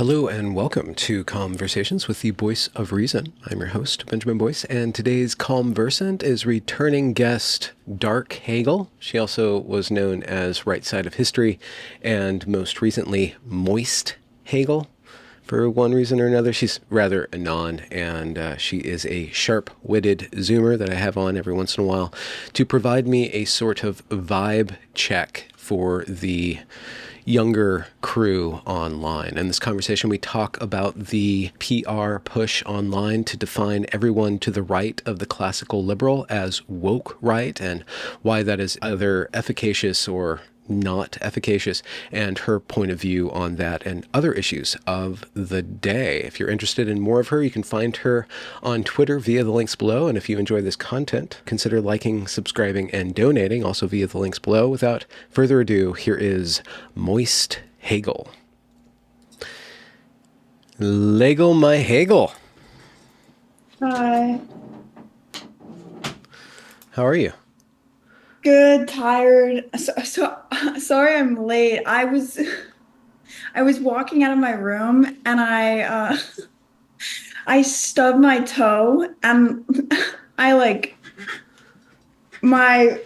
Hello and welcome to Conversations with the Voice of Reason. I'm your host, Benjamin Boyce, and today's conversant is returning guest Dark Hegel. She also was known as Right Side of History and most recently Moist Hegel. For one reason or another, she's rather anon, and she is a sharp-witted Zoomer that I have on every once in a while to provide me a sort of vibe check for the younger crew online. In this conversation, we talk about the PR push online to define everyone to the right of the classical liberal as woke right, and why that is either efficacious or not efficacious, and her point of view on that and other issues of the day. If you're interested in more of her, you can find her on Twitter via the links below. And if you enjoy this content, consider liking, subscribing, and donating also via the links below. Without further ado, here is Moist Hegel. Legel my Hegel. Hi. How are you? Good, tired. Sorry I'm late. I was walking out of my room and I stubbed my toe and I like my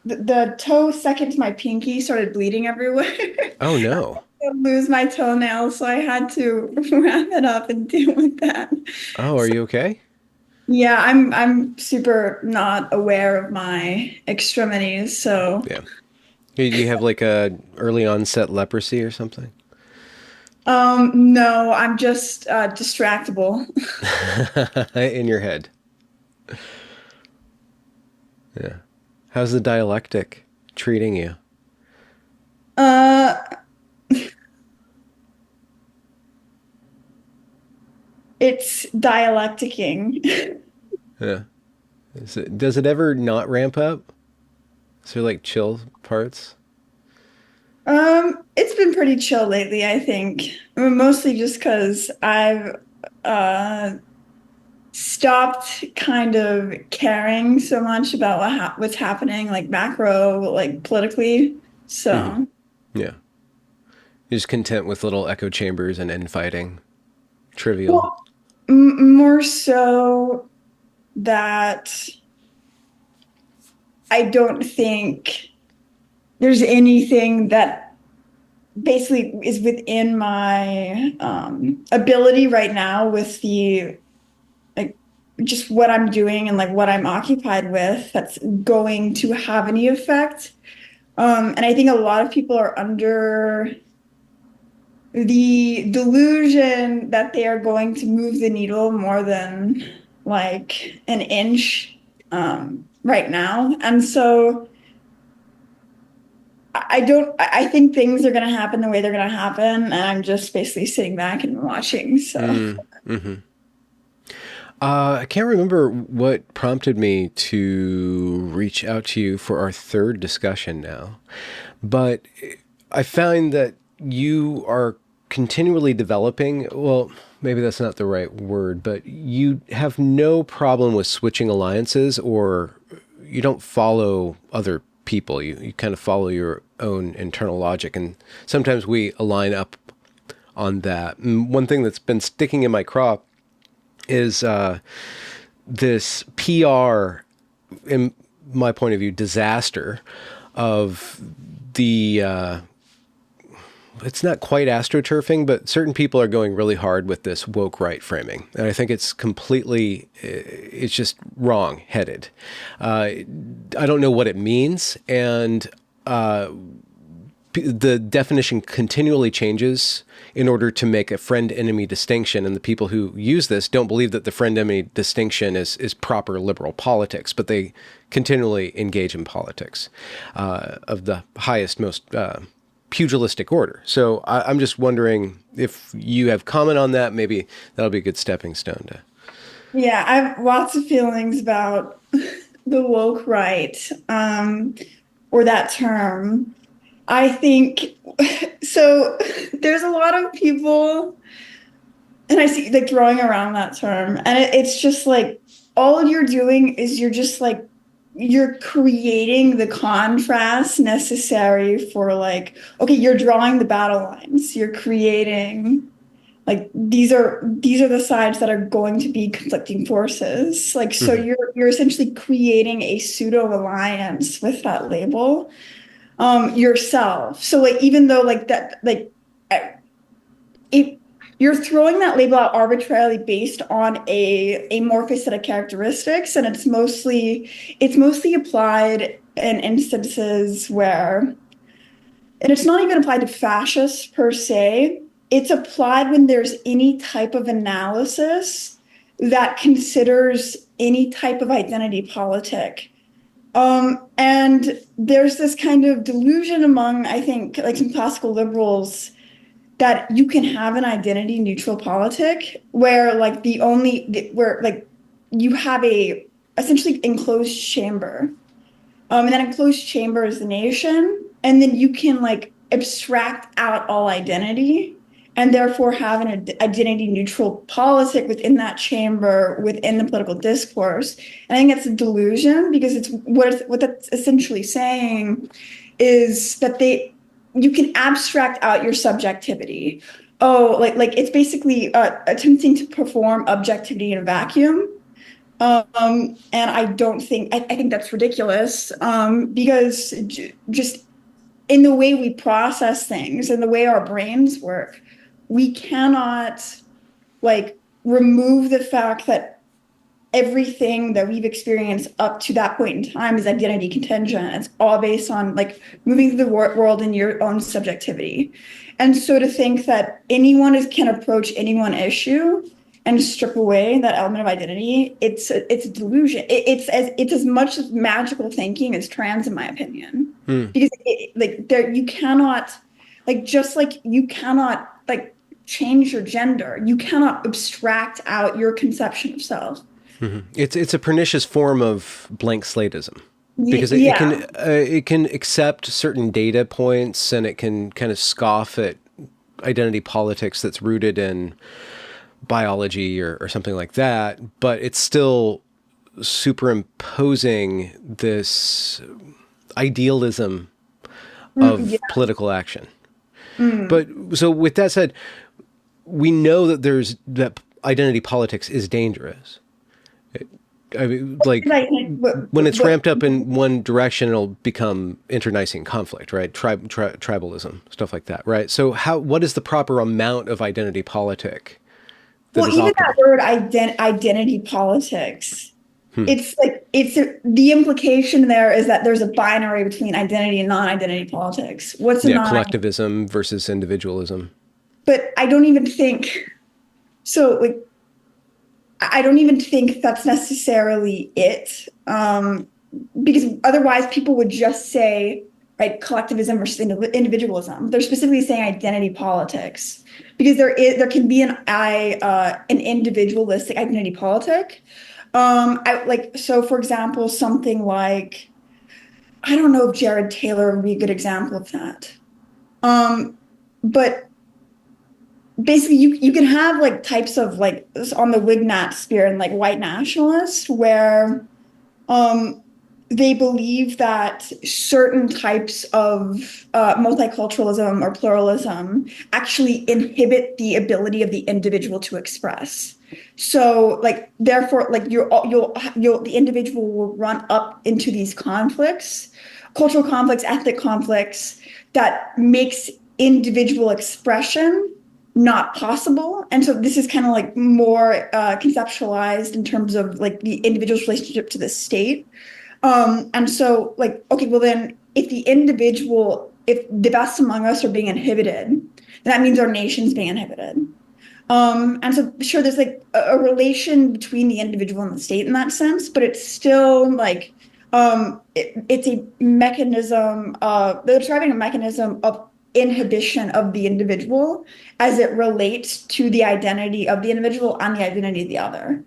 the toe second to my pinky started bleeding everywhere. Oh no. I lose my toenail, so I had to wrap it up and deal with that. Oh, are So you okay? yeah, I'm super not aware of my extremities, so Yeah. You have like a early onset leprosy or something? no, I'm just distractible. In your head. Yeah. How's the dialectic treating you? Uh, it's dialecticing. Yeah. Does it ever not ramp up? Is there like chill parts? It's been pretty chill lately, I think. Mostly just because I've uh stopped kind of caring so much about what's happening, like macro, like politically. Hmm. So, Yeah. You're just content with little echo chambers and infighting. Trivial. well, more so that I don't think there's anything that basically is within my ability right now with the like just what I'm doing and like what I'm occupied with that's going to have any effect. And I think a lot of people are under the delusion that they are going to move the needle more than like an inch right now. And so I don't, I think things are going to happen the way they're going to happen. And I'm just basically sitting back and watching. So, Mm-hmm. I can't remember what prompted me to reach out to you for our third discussion now, but I find that you are continually developing. Well, maybe that's not the right word, but you have no problem with switching alliances, or you don't follow other people. You kind of follow your own internal logic. And sometimes we align up on that. And one thing that's been sticking in my craw is this PR, in my point of view, disaster of the it's not quite astroturfing, but certain people are going really hard with this woke right framing. And I think it's completely, it's just wrong headed. I don't know what it means. And the definition continually changes in order to make a friend-enemy distinction. And the people who use this don't believe that the friend-enemy distinction is proper liberal politics, but they continually engage in politics of the highest, most pugilistic order. So I'm just wondering if you have comment on that. Maybe that'll be a good stepping stone to. yeah, I have lots of feelings about the woke right, or that term. I think so. There's a lot of people, and I see like throwing around that term, and it's just like all you're doing is you're just like you're creating the contrast necessary for like, okay, you're drawing the battle lines, you're creating. like these are the sides that are going to be conflicting forces. Like, so Hmm. you're essentially creating a pseudo alliance with that label yourself. So like even though like that like if you're throwing that label out arbitrarily based on a amorphous set of characteristics, and it's mostly applied in instances where, and it's not even applied to fascists per se. It's applied when there's any type of analysis that considers any type of identity politic. And there's this kind of delusion among, I think, like some classical liberals that you can have an identity neutral politic where like where like you have a essentially enclosed chamber, and that enclosed chamber is the nation, and then you can like abstract out all identity and therefore have an identity neutral politic within that chamber within the political discourse. And I think that's a delusion, because it's what that's essentially saying is that you can abstract out your subjectivity. Oh, like it's basically attempting to perform objectivity in a vacuum. And I think that's ridiculous, because just in the way we process things and the way our brains work, we cannot like remove the fact that everything that we've experienced up to that point in time is identity contingent. It's all based on like moving through the world in your own subjectivity. And so to think that can approach any one issue and strip away that element of identity, it's a delusion. It's as much as magical thinking as trans, in my opinion, Hmm. because like there you cannot, like, just like you cannot like change your gender, you cannot abstract out your conception of self. Hmm. It's a pernicious form of blank slateism, because Yeah. it can accept certain data points, and it can kind of scoff at identity politics that's rooted in biology or something like that, but it's still superimposing this idealism Yeah. of political action. Mm. But so with that said, we know that identity politics is dangerous. I mean, like when it's What, ramped up in one direction, it'll become internecine conflict, right? Tribalism, stuff like that, right? So what is the proper amount of identity politic that well, is even that optimal? word identity politics, Hmm. it's like the implication there is that there's a binary between identity and non-identity politics. What's a Yeah, non? collectivism versus individualism. But I don't even think so. Like, I don't even think that's necessarily it, because otherwise people would just say, right, collectivism versus individualism. They're specifically saying identity politics, because there can be an individualistic identity politic. So for example, something like, I don't know if Jared Taylor would be a good example of that. Um, but basically you can have like types of like on the Wignat spear and like white nationalists where um they believe that certain types of multiculturalism or pluralism actually inhibit the ability of the individual to express. So like therefore like you'll the individual will run up into these conflicts, cultural conflicts, ethnic conflicts, that makes individual expression not possible. And so this is kind of like more conceptualized in terms of like the individual's relationship to the state. And so like, okay, well then if the best among us are being inhibited, then that means our nation's being inhibited. And so sure, there's like a relation between the individual and the state in that sense, but it's still like it's a mechanism, they're describing a mechanism of inhibition of the individual as it relates to the identity of the individual and the identity of the other.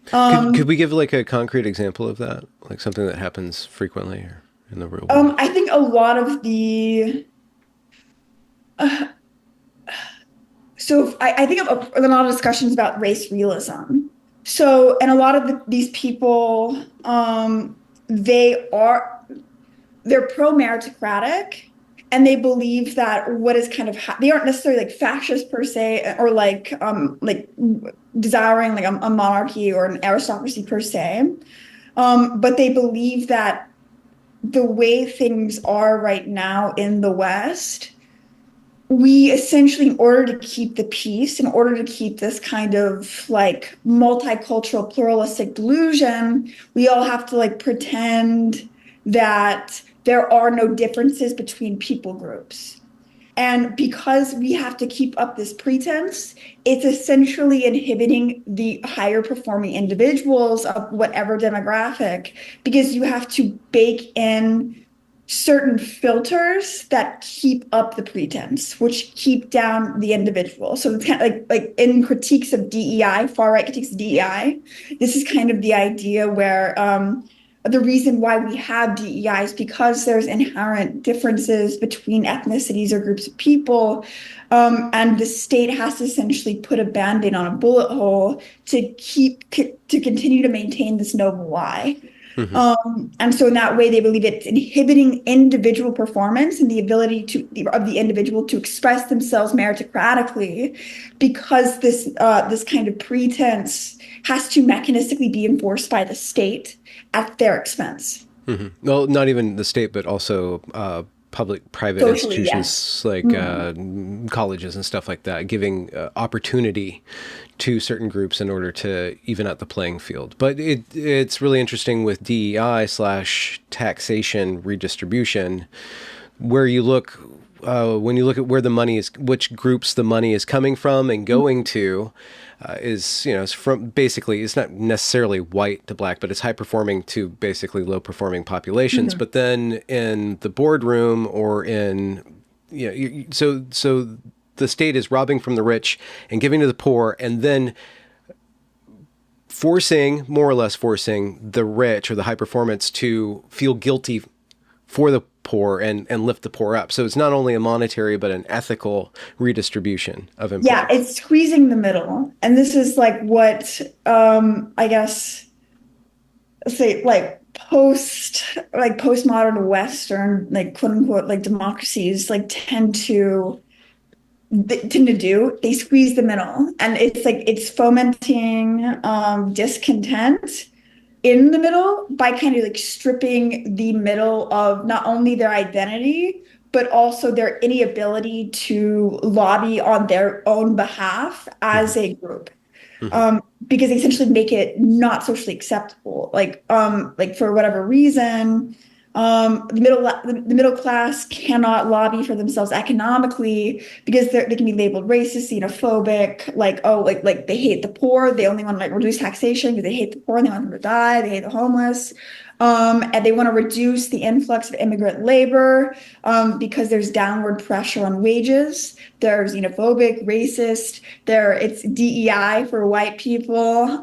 Could Um, we give like a concrete example of that, like something that happens frequently or in the real world? I think a lot of the uh, I think of a lot of discussions about race realism. So, and a lot of these people, they are they're pro meritocratic, And they believe that what is kind of they aren't necessarily like fascist per se, or like desiring like a monarchy or an aristocracy per se. But they believe that the way things are right now in the West, we essentially, in order to keep the peace, in order to keep this kind of like multicultural pluralistic delusion, we all have to like pretend that there are no differences between people groups. And because we have to keep up this pretense, it's essentially inhibiting the higher performing individuals of whatever demographic, because you have to bake in certain filters that keep up the pretense, which keep down the individual. So it's kind of like in critiques of DEI, far right critiques of DEI, this is kind of the idea where the reason why we have DEI is because there's inherent differences between ethnicities or groups of people. And the state has to essentially put a band-aid on a bullet hole to continue to maintain this noble lie. And so in that way, they believe it's inhibiting individual performance and the ability of the individual to express themselves meritocratically, because this kind of pretense has to mechanistically be enforced by the state at their expense. Well, not even the state, but also public-private Socially, institutions like colleges and stuff like that, giving opportunity to certain groups in order to even out the playing field. But it's really interesting with DEI/taxation redistribution, where you look when you look at where the money is, which groups the money is coming from and going to. Is, it's from basically, it's not necessarily white to black, but it's high performing to basically low performing populations. But then in the boardroom or in, so the state is robbing from the rich and giving to the poor, and then more or less forcing the rich or the high performance to feel guilty for the poor and lift the poor up. So it's not only a monetary, but an ethical redistribution of influence. Yeah, it's squeezing the middle. And this is like what, I guess, say like postmodern Western, like quote unquote, like democracies like tend to do. They squeeze the middle, and it's fomenting discontent in the middle by kind of like stripping the middle of not only their identity, but also their ability to lobby on their own behalf as a group. Because they essentially make it not socially acceptable. Like for whatever reason, the middle class cannot lobby for themselves economically because they can be labeled racist, xenophobic, like they hate the poor. They only want to like reduce taxation because they hate the poor and they want them to die. They hate the homeless. And they want to reduce the influx of immigrant labor because there's downward pressure on wages. They're xenophobic, racist. It's DEI for white people.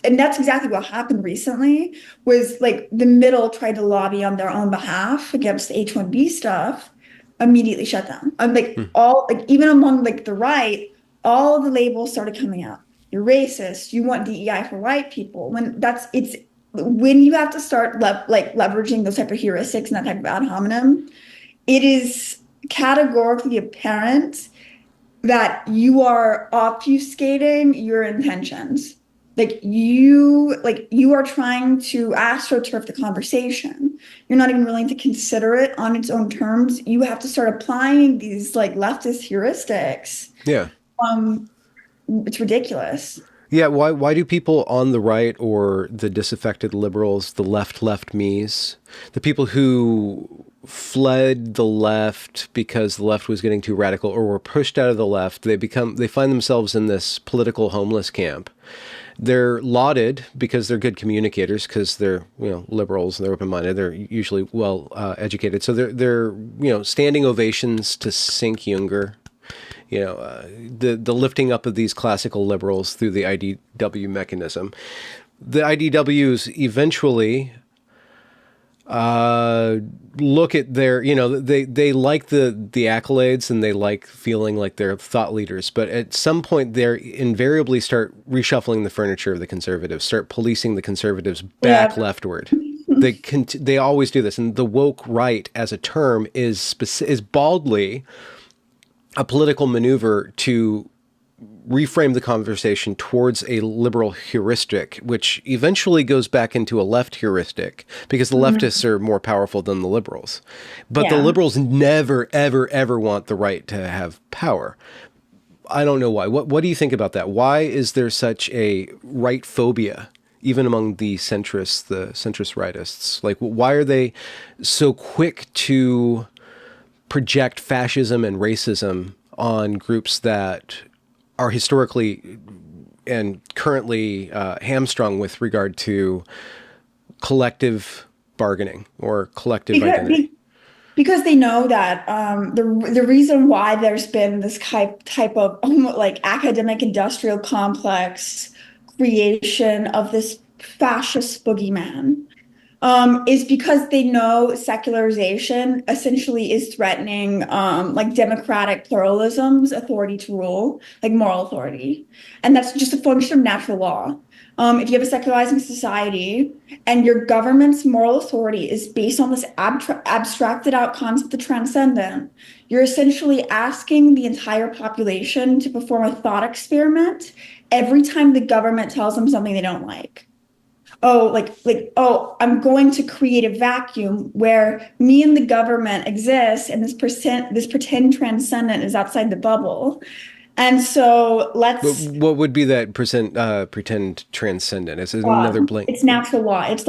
And that's exactly what happened recently. Was like the middle tried to lobby on their own behalf against the H-1B stuff, immediately shut down. Even among like the right, all the labels started coming out. You're racist. You want DEI for white people. When you have to start leveraging those type of heuristics and that type of ad hominem, it is categorically apparent that you are obfuscating your intentions. You are trying to astroturf the conversation. You're not even willing to consider it on its own terms. You have to start applying these like leftist heuristics. Yeah. It's ridiculous. Yeah, why do people on the right or the disaffected liberals, the left me's, the people who fled the left because the left was getting too radical or were pushed out of the left, they find themselves in this political homeless camp. They're lauded because they're good communicators, because they're liberals and they're open-minded. They're usually well educated, so they're standing ovations to Sink Junger. The lifting up of these classical liberals through the IDW mechanism. The IDWs eventually look at their, they like the accolades and they like feeling like they're thought leaders. But at some point, they invariably start reshuffling the furniture of the conservatives, start policing the conservatives back leftward. they always do this, and the woke right as a term is baldly a political maneuver to reframe the conversation towards a liberal heuristic, which eventually goes back into a left heuristic because the leftists are more powerful than the liberals. But the liberals never, ever, ever want the right to have power. I don't know why. What do you think about that? Why is there such a right phobia, even among the centrist rightists? Like, why are they so quick to project fascism and racism on groups that are historically and currently hamstrung with regard to collective bargaining or collective identity? Because they know that the reason why there's been this type of like academic industrial complex creation of this fascist boogeyman is because they know secularization essentially is threatening like democratic pluralism's authority to rule, like moral authority. And that's just a function of natural law. If you have a secularizing society and your government's moral authority is based on this abstracted out concept of the transcendent, you're essentially asking the entire population to perform a thought experiment every time the government tells them something they don't like. Oh, I'm going to create a vacuum where me and the government exist, and this pretend transcendent is outside the bubble. And so What would be that pretend transcendent? Is it another blank? It's natural law. It's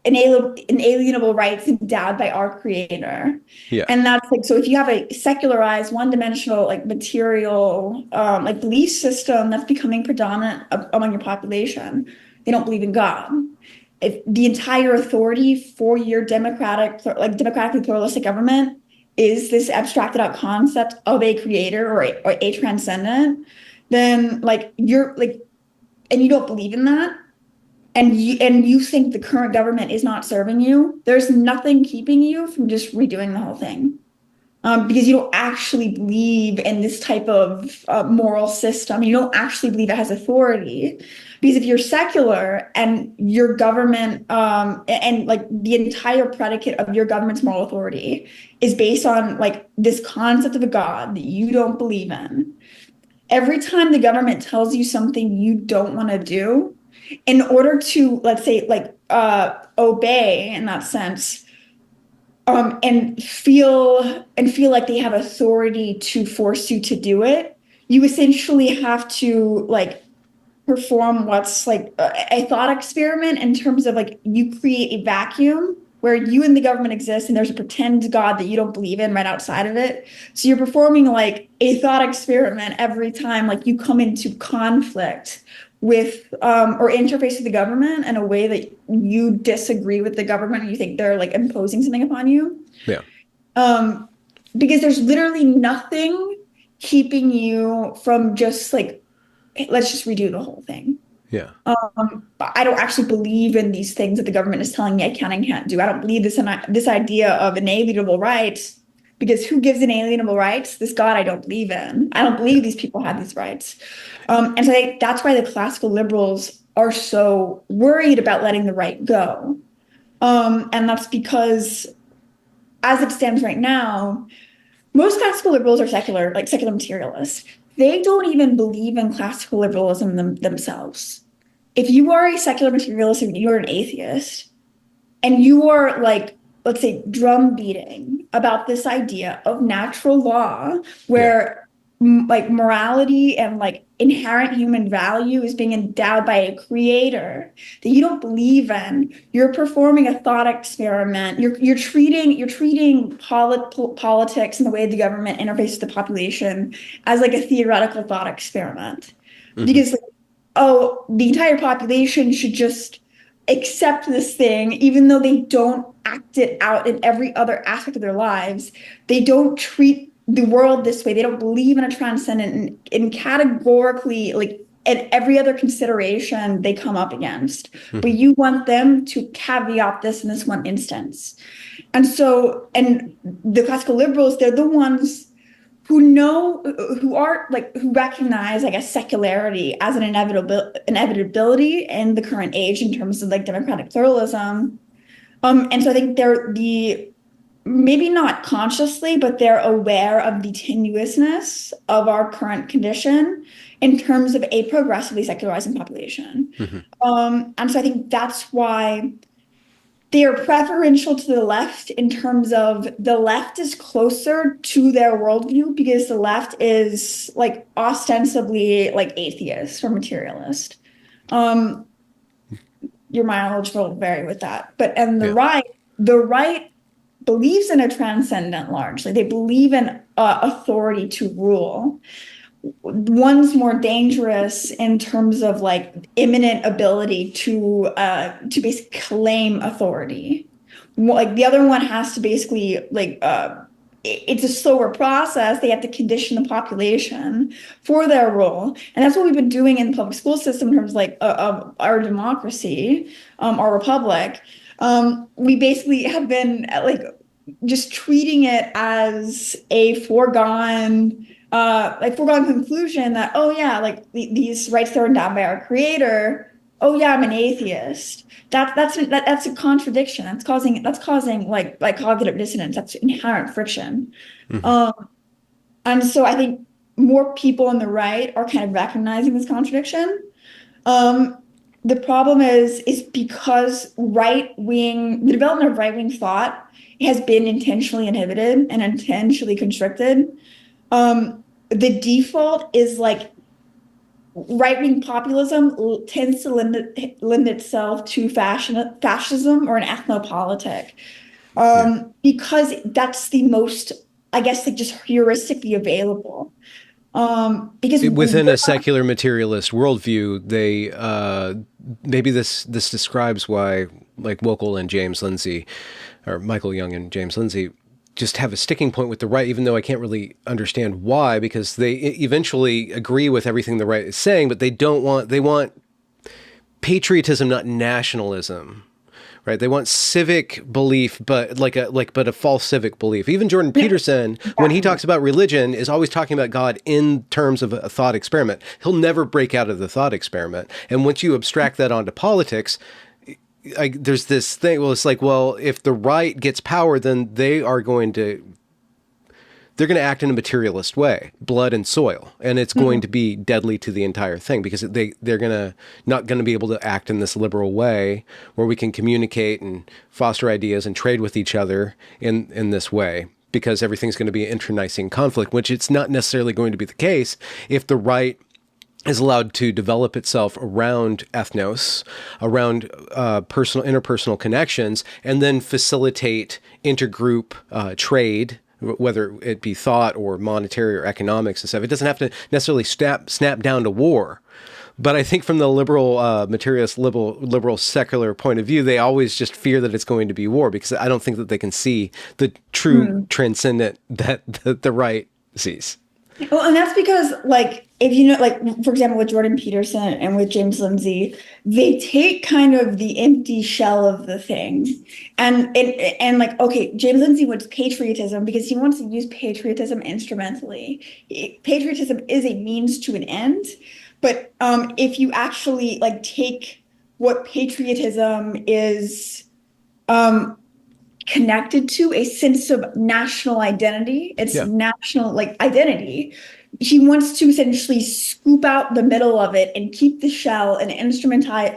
inalienable rights endowed by our creator. Yeah. And that's like, so if you have a secularized one-dimensional like material like belief system that's becoming predominant among your population, they don't believe in God. If the entire authority for your democratically pluralistic government is this abstracted out concept of a creator or a transcendent, then like you're like, and you don't believe in that, and you think the current government is not serving you, there's nothing keeping you from just redoing the whole thing. Because you don't actually believe in this type of moral system. You don't actually believe it has authority. Because if you're secular and your government and like the entire predicate of your government's moral authority is based on like this concept of a God that you don't believe in, every time the government tells you something you don't want to do, in order to, let's say, like obey in that sense, and feel like they have authority to force you to do it, you essentially have to like perform what's like a thought experiment in terms of like you create a vacuum where you and the government exist and there's a pretend God that you don't believe in right outside of it. So you're performing like a thought experiment every time like you come into conflict with or interface with the government in a way that you disagree with the government or you think they're like imposing something upon you. Yeah. Because there's literally nothing keeping you from just like, hey, let's just redo the whole thing. Yeah. I don't actually believe in these things that the government is telling me I can and can't do. I don't believe this idea of inalienable rights, because who gives inalienable rights? This God I don't believe in. I don't believe these people have these rights. And so that's why the classical liberals are so worried about letting the right go. And that's because as it stands right now, most classical liberals are secular materialists. They don't even believe in classical liberalism themselves. If you are a secular materialist and you're an atheist, and you are like, let's say, drum beating about this idea of natural law, where like morality and like inherent human value is being endowed by a creator that you don't believe in, you're performing a thought experiment. You're treating politics and the way the government interfaces the population as like a theoretical thought experiment. Because like, oh, the entire population should just accept this thing, even though they don't act it out in every other aspect of their lives. They don't treat the world this way. They don't believe in a transcendent, and categorically, like at every other consideration they come up against. But you want them to caveat this in this one instance. And so, and the classical liberals, they're the ones who recognize, I guess, secularity as an inevitability in the current age in terms of like democratic pluralism. And so I think maybe not consciously, but they're aware of the tenuousness of our current condition in terms of a progressively secularizing population. And so I think that's why they are preferential to the left in terms of the left is closer to their worldview because the left is like ostensibly like atheist or materialist. Your mileage will vary with that. And the right believes in a transcendent largely. They believe in authority to rule. One's more dangerous in terms of like imminent ability to basically claim authority. Like the other one has to basically it's a slower process. They have to condition the population for their role, and that's what we've been doing in the public school system in terms of like of our democracy, our republic. We basically have been like just treating it as a foregone conclusion that, oh yeah, like these rights that are endowed by our creator. Oh yeah, I'm an atheist. That's a contradiction. That's causing like cognitive dissonance. That's inherent friction. And so I think more people on the right are kind of recognizing this contradiction. The problem is because the development of right-wing thought has been intentionally inhibited and intentionally constricted. The default is like right-wing populism tends to lend itself to fascism or an ethnopolitic, because that's the most, I guess, like just heuristically available. Because within a secular materialist worldview, they maybe this describes why like Wokel and James Lindsay, or Michael Young and James Lindsay, just have a sticking point with the right, even though I can't really understand why, because they eventually agree with everything the right is saying, but they want patriotism, not nationalism. Right, they want civic belief, but a false civic belief. Even Jordan Peterson, when he talks about religion, is always talking about God in terms of a thought experiment. He'll never break out of the thought experiment. And once you abstract that onto politics, there's this thing. Well, it's like, well, if the right gets power, then they're going to act in a materialist way, blood and soil, and it's going to be deadly to the entire thing because they're not going to be able to act in this liberal way where we can communicate and foster ideas and trade with each other in this way, because everything's going to be internecine conflict, which it's not necessarily going to be the case if the right is allowed to develop itself around ethnos, around interpersonal connections, and then facilitate intergroup trade, whether it be thought or monetary or economics and stuff. It doesn't have to necessarily snap down to war. But I think from the liberal, materialist, liberal secular point of view, they always just fear that it's going to be war, because I don't think that they can see the true transcendent that the right sees. Well, and that's because, like, if you know, like, for example, with Jordan Peterson and with James Lindsay, they take kind of the empty shell of the thing. And like, okay, James Lindsay wants patriotism because he wants to use patriotism instrumentally. Patriotism is a means to an end. But if you actually, like, take what patriotism is connected to, a sense of national identity, national like identity, he wants to essentially scoop out the middle of it and keep the shell and instrumentalize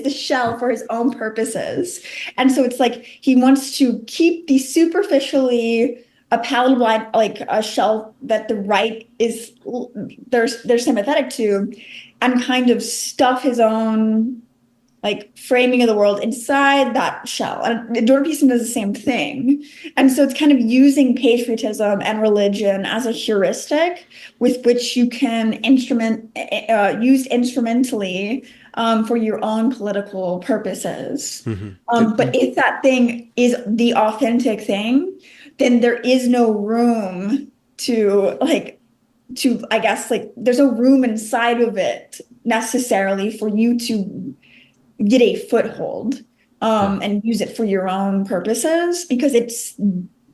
the shell for his own purposes. And so it's like he wants to keep the superficially palatable, like a shell that the right is they're sympathetic to, and kind of stuff his own like framing of the world inside that shell. And Jordan Peterson does the same thing. And so it's kind of using patriotism and religion as a heuristic with which you can use instrumentally for your own political purposes. But if that thing is the authentic thing, then there is no room I guess, like, there's no room inside of it necessarily for you to get a foothold and use it for your own purposes, because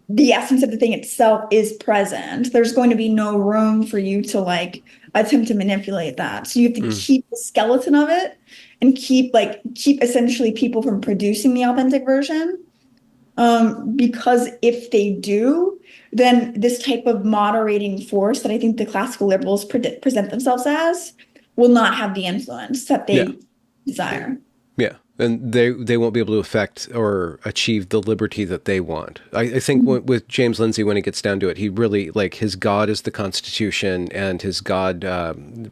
the essence of the thing itself is present. There's going to be no room for you to like attempt to manipulate that. So you have to Mm. keep the skeleton of it and keep essentially people from producing the authentic version. Because if they do, then this type of moderating force that I think the classical liberals present themselves as will not have the influence that Yeah. they desire. Yeah. And they won't be able to affect or achieve the liberty that they want. I think with James Lindsay, when it gets down to it, he really, like, his God is the Constitution, and his God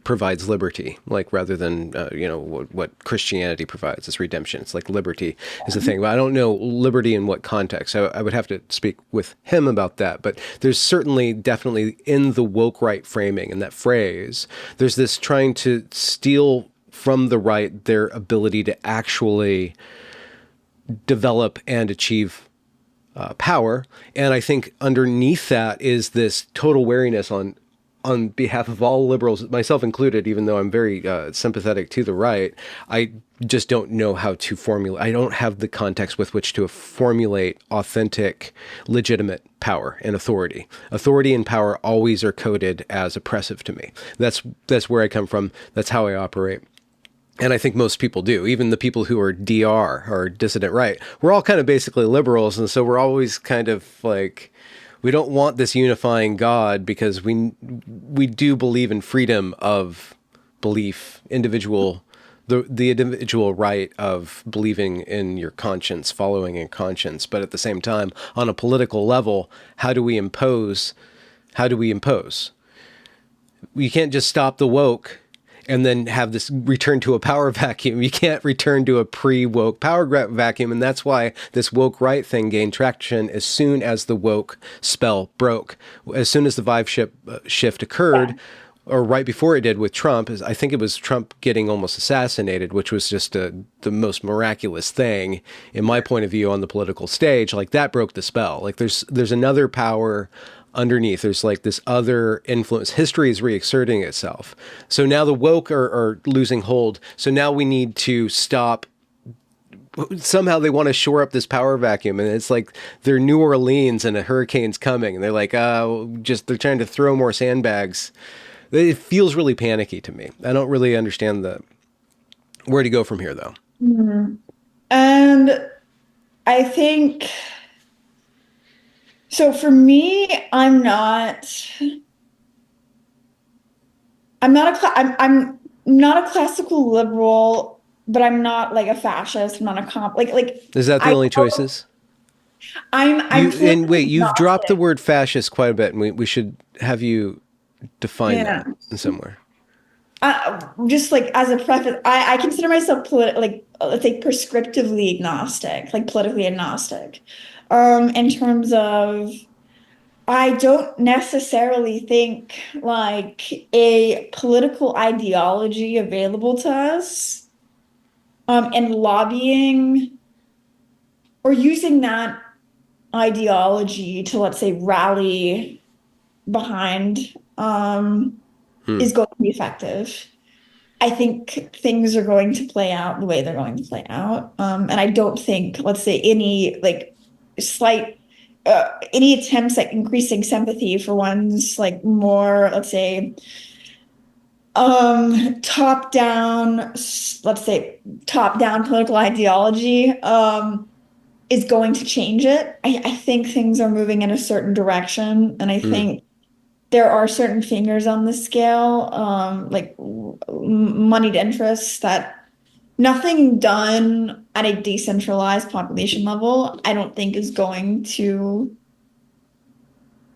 provides liberty, like, rather than, what Christianity provides is redemption. It's like liberty is the thing. But I don't know liberty in what context. I would have to speak with him about that. But there's certainly, definitely in the woke right framing, in that phrase, there's this trying to steal from the right their ability to actually develop and achieve power. And I think underneath that is this total wariness on behalf of all liberals, myself included, even though I'm very sympathetic to the right. I just don't know how to formulate. I don't have the context with which to formulate authentic, legitimate power and authority. Authority and power always are coded as oppressive to me. That's where I come from. That's how I operate. And I think most people do, even the people who are DR or dissident right. We're all kind of basically liberals. And so we're always kind of like, we don't want this unifying God because we do believe in freedom of belief, the individual right of believing in your conscience, following in conscience. But at the same time, on a political level, how do we impose? We can't just stop the woke and then have this return to a power vacuum. You can't return to a pre-woke power vacuum. And that's why this woke right thing gained traction as soon as the woke spell broke. As soon as the vibe shift occurred, or right before it did with Trump, I think it was Trump getting almost assassinated, which was just the most miraculous thing in my point of view on the political stage. Like, that broke the spell. Like, there's another power underneath. There's like this other influence. History is reasserting itself. So now the woke are losing hold. So now we need to stop. Somehow they want to shore up this power vacuum, and it's like they're New Orleans and a hurricane's coming, and they're like, they're trying to throw more sandbags. It feels really panicky to me. I don't really understand where to go from here, though. Mm-hmm. And I think, so for me, I'm not a classical liberal, but I'm not like a fascist. I'm not a Is that the only choices? I'm And wait, politically you've dropped the agnostic. word fascist quite a bit, and we should have you define Yeah. that in somewhere. Just like as a preface, I consider myself let's say prescriptively agnostic, like politically agnostic. In terms of, I don't necessarily think like a political ideology available to us, and lobbying or using that ideology to, let's say, rally behind, Hmm. is going to be effective. I think things are going to play out the way they're going to play out. And I don't think, let's say, any like slight, any attempts at increasing sympathy for one's like more, let's say, top down, let's say, top down political ideology, is going to change it. I think things are moving in a certain direction, and I Hmm. think there are certain fingers on the scale, like moneyed interests, that nothing done at a decentralized population level, I don't think is going to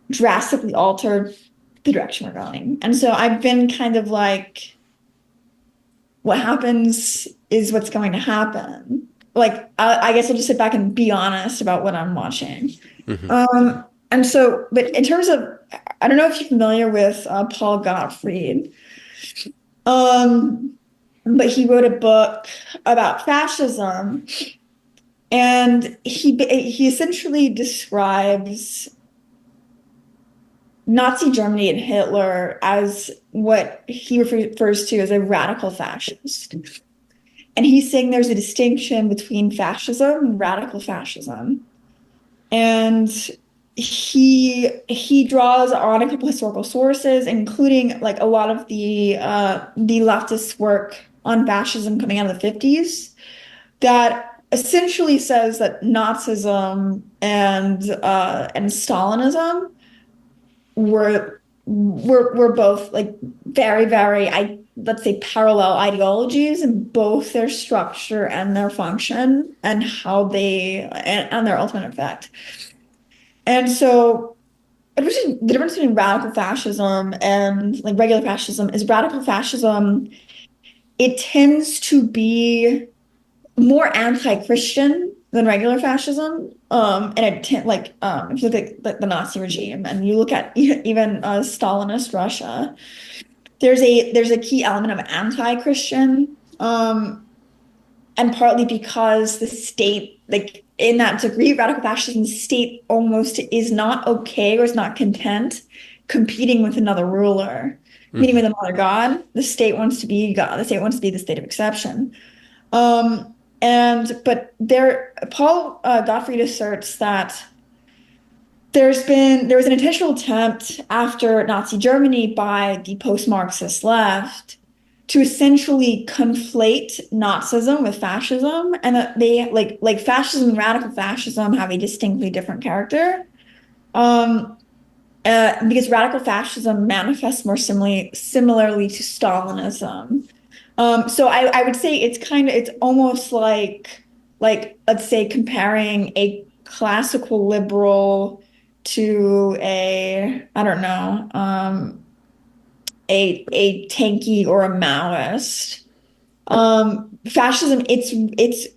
drastically alter the direction we're going. And so I've been kind of like, what happens is what's going to happen. Like, I guess I'll just sit back and be honest about what I'm watching. Hmm. And so, but in terms of, I don't know if you're familiar with Paul Gottfried, um, but he wrote a book about fascism, and he essentially describes Nazi Germany and Hitler as what he refers to as a radical fascist. And he's saying there's a distinction between fascism and radical fascism. And he draws on a couple historical sources, including like a lot of the leftist work on fascism coming out of the 50s, that essentially says that Nazism and Stalinism were both like very let's say parallel ideologies in both their structure and their function and how and their ultimate effect. And so the difference between radical fascism and like regular fascism is radical fascism, it tends to be more anti-Christian than regular fascism. And if you look at the Nazi regime and you look at even Stalinist Russia, there's a key element of anti-Christian, and partly because the state, like in that degree, radical fascism, the state almost is not okay or is not content competing with another ruler, meaning with another god. The state wants to be God. The state wants to be the state of exception. But Paul Gottfried asserts that there was an intentional attempt after Nazi Germany by the post-Marxist left to essentially conflate Nazism with fascism, and that they like fascism and radical fascism have a distinctly different character. Because radical fascism manifests more similarly to Stalinism. So I would say it's almost like let's say comparing a classical liberal to a, I don't know, a tanky or a Maoist. Fascism, it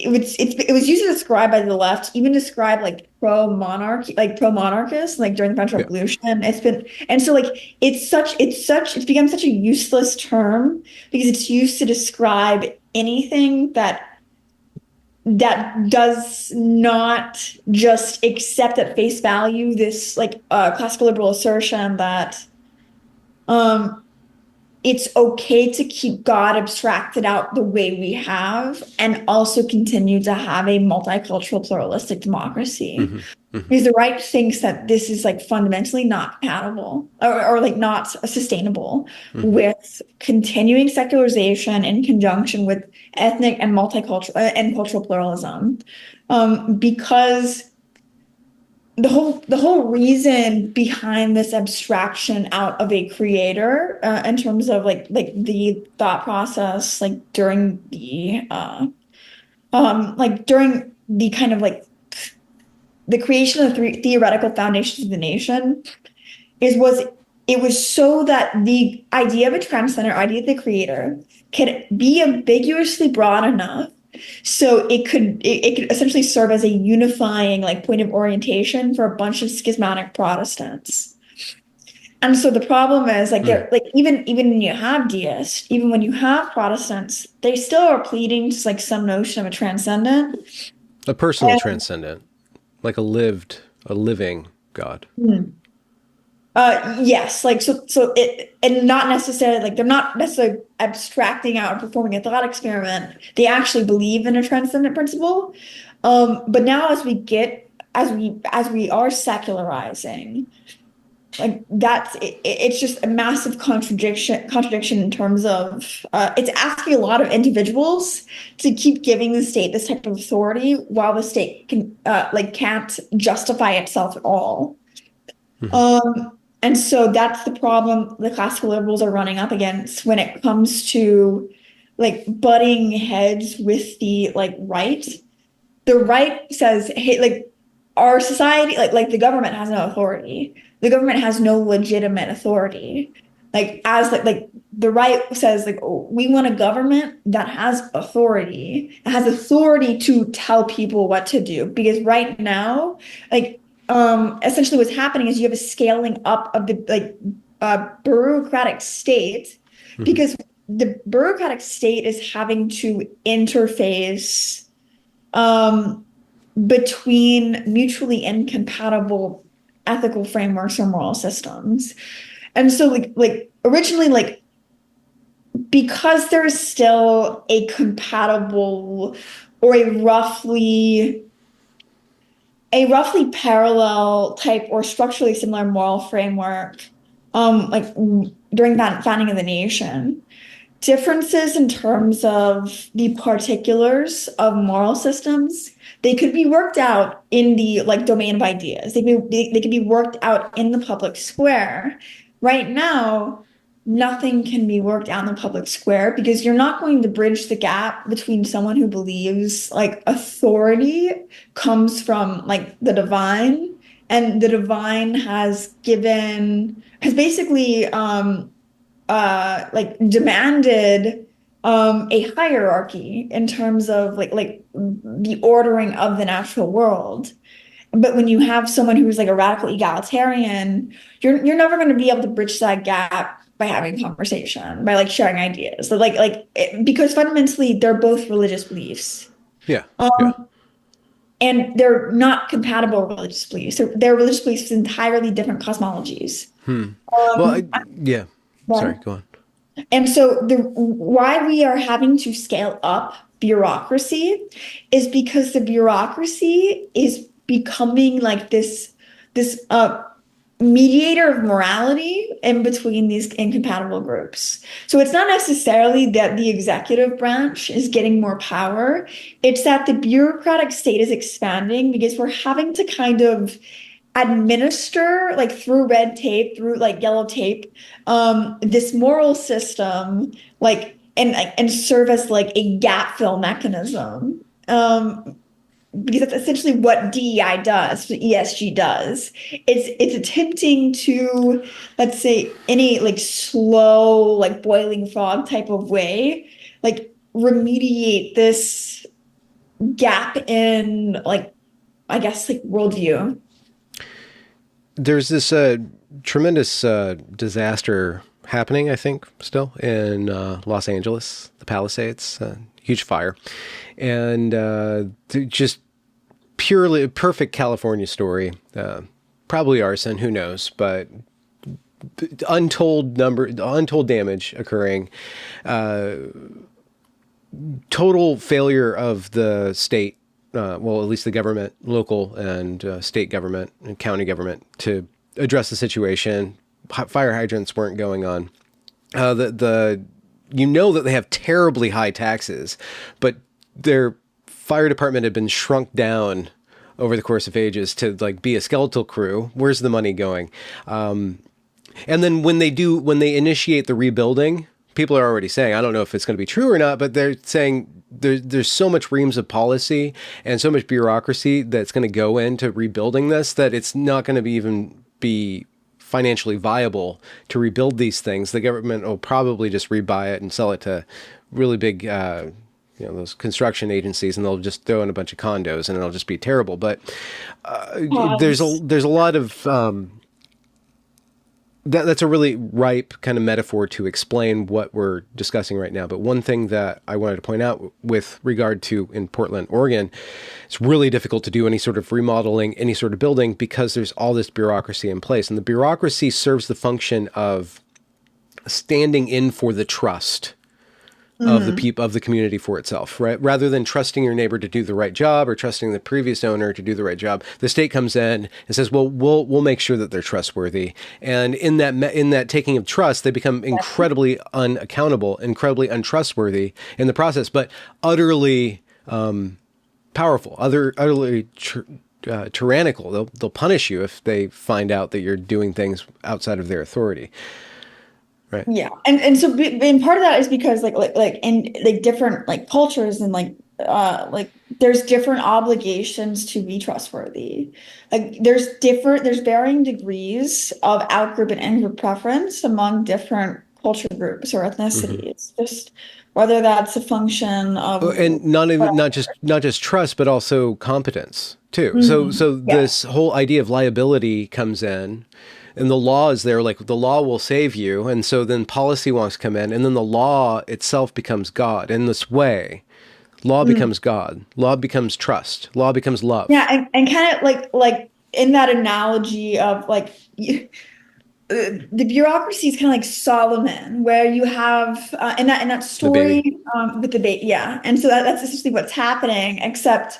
was used to describe by the left, even describe like pro-monarchist, like during the French Revolution. It's been, and so like it's become such a useless term because it's used to describe anything that does not just accept at face value this like classical liberal assertion that it's okay to keep God abstracted out the way we have and also continue to have a multicultural pluralistic democracy. Because the right thinks that this is like fundamentally not compatible or like not sustainable with continuing secularization in conjunction with ethnic and multicultural and cultural pluralism. Because the whole reason behind this abstraction out of a creator, in terms of like the thought process, like during the kind of like the creation of the theoretical foundations of the nation, it was so that the idea of a transcendent, idea of the creator, can be ambiguously broad enough so it could essentially serve as a unifying like point of orientation for a bunch of schismatic Protestants. And so the problem is like they're like even when you have deists, even when you have Protestants, they still are pleading to like some notion of a transcendent, a personal transcendent, like a living God. Yes, like so it, and not necessarily like they're not necessarily abstracting out or performing a thought experiment. They actually believe in a transcendent principle. But now as we are secularizing, like it's just a massive contradiction in terms of it's asking a lot of individuals to keep giving the state this type of authority while the state can't justify itself at all. And so that's the problem the classical liberals are running up against when it comes to like butting heads with the like right. The right says, hey, like our society, like the government has no authority. The government has no legitimate authority. Like as like the right says, like, oh, we want a government that has authority. It has authority to tell people what to do. Because right now, like essentially what's happening is you have a scaling up of the bureaucratic state, because the bureaucratic state is having to interface between mutually incompatible ethical frameworks or moral systems. And so like originally, like because there is still a compatible or a roughly a roughly parallel type or structurally similar moral framework, during that founding of the nation. Differences in terms of the particulars of moral systems, they could be worked out in the like domain of ideas. They could be worked out in the public square. Right now, nothing can be worked out in the public square because you're not going to bridge the gap between someone who believes like authority comes from like the divine, and the divine has basically like demanded a hierarchy in terms of like the ordering of the natural world. But when you have someone who's like a radical egalitarian, you're never going to be able to bridge that gap by having a conversation, by like sharing ideas. Because fundamentally they're both religious beliefs. Yeah. Yeah. Um, and they're not compatible religious beliefs. They're religious beliefs with entirely different cosmologies. Well, Um, yeah. Sorry, well, go on. And so the why we are having to scale up bureaucracy is because the bureaucracy is becoming like this mediator of morality in between these incompatible groups. So it's not necessarily that the executive branch is getting more power, it's that the bureaucratic state is expanding because we're having to kind of administer like through red tape, through like yellow tape, this moral system, like and serve as like a gap fill mechanism. Because that's essentially what DEI does, what ESG does. It's attempting to, let's say, any like slow, like boiling frog type of way, like remediate this gap in like, I guess, like worldview. There's this tremendous disaster happening, I think, still in Los Angeles, the Palisades, huge fire. And just purely perfect California story. Probably arson, who knows, but untold damage occurring. Total failure of the state, well, at least the government, local and state government and county government, to address the situation. Fire hydrants weren't going on. You know that they have terribly high taxes, but their fire department had been shrunk down over the course of ages to like be a skeletal crew. Where's the money going? And then when they initiate the rebuilding, people are already saying, I don't know if it's going to be true or not, but they're saying there's so much reams of policy and so much bureaucracy that's going to go into rebuilding this that it's not going to even be financially viable to rebuild these things. The government will probably just rebuy it and sell it to really big, those construction agencies, and they'll just throw in a bunch of condos and it'll just be terrible. But there's a lot of that's a really ripe kind of metaphor to explain what we're discussing right now. But one thing that I wanted to point out with regard to in Portland, Oregon, it's really difficult to do any sort of remodeling, any sort of building, because there's all this bureaucracy in place. And the bureaucracy serves the function of standing in for the trust of the people of the community for itself, right? Rather than trusting your neighbor to do the right job or trusting the previous owner to do the right job, the state comes in and says, "Well, we'll make sure that they're trustworthy." And in that taking of trust, they become incredibly unaccountable, incredibly untrustworthy in the process, but utterly powerful, utterly tyrannical. They'll punish you if they find out that you're doing things outside of their authority. Right. Yeah, and part of that is because like in like different like cultures and like there's different obligations to be trustworthy. Like there's varying degrees of out-group and in-group preference among different culture groups or ethnicities. Just whether that's a function of and not just trust, but also competence too. So this whole idea of liability comes in. And the law is there, like the law will save you. And so then policy wants to come in, and then the law itself becomes God. In this way, law becomes God. Law becomes trust. Law becomes love. Yeah, and kind of like in that analogy of like the bureaucracy is kind of like Solomon, where you have in that story with the baby, yeah. And so that's essentially what's happening, except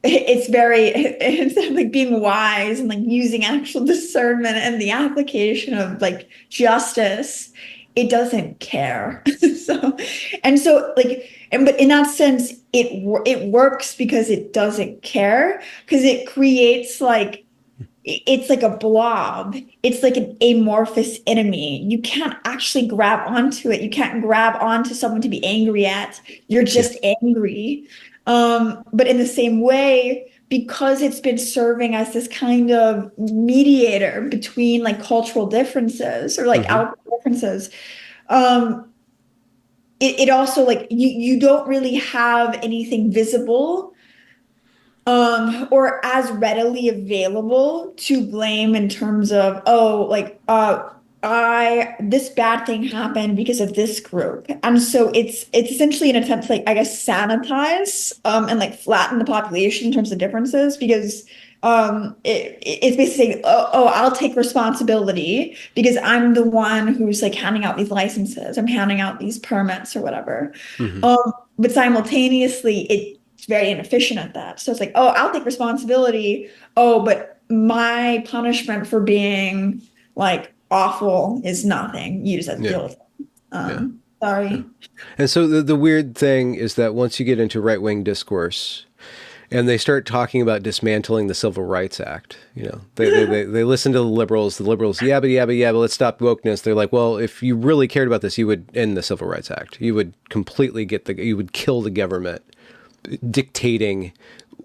it's very instead of like being wise and like using actual discernment and the application of like justice, it doesn't care. So and so like and but in that sense, it works because it doesn't care because it creates like it's like a blob. It's like an amorphous enemy. You can't actually grab onto it. You can't grab onto someone to be angry at. You're Yeah. just angry. But in the same way, because it's been serving as this kind of mediator between like cultural differences or like Hmm. outward differences, um, it also like you don't really have anything visible or as readily available to blame in terms of, oh, like, I this bad thing happened because of this group. And so it's essentially an attempt to like, I guess, sanitize and like flatten the population in terms of differences because it's basically saying, oh, I'll take responsibility because I'm the one who's like handing out these licenses, I'm handing out these permits or whatever. Hmm. Um, but simultaneously, it's very inefficient at that. So it's like, oh, I'll take responsibility. Oh, but my punishment for being like awful is nothing. You just have to Yeah. deal with it. Yeah. Yeah. Sorry. And so the weird thing is that once you get into right wing discourse, and they start talking about dismantling the Civil Rights Act. You know, they listen to the liberals. The liberals, yeah, but let's stop wokeness. They're like, well, if you really cared about this, you would end the Civil Rights Act. You would completely you would kill the government dictating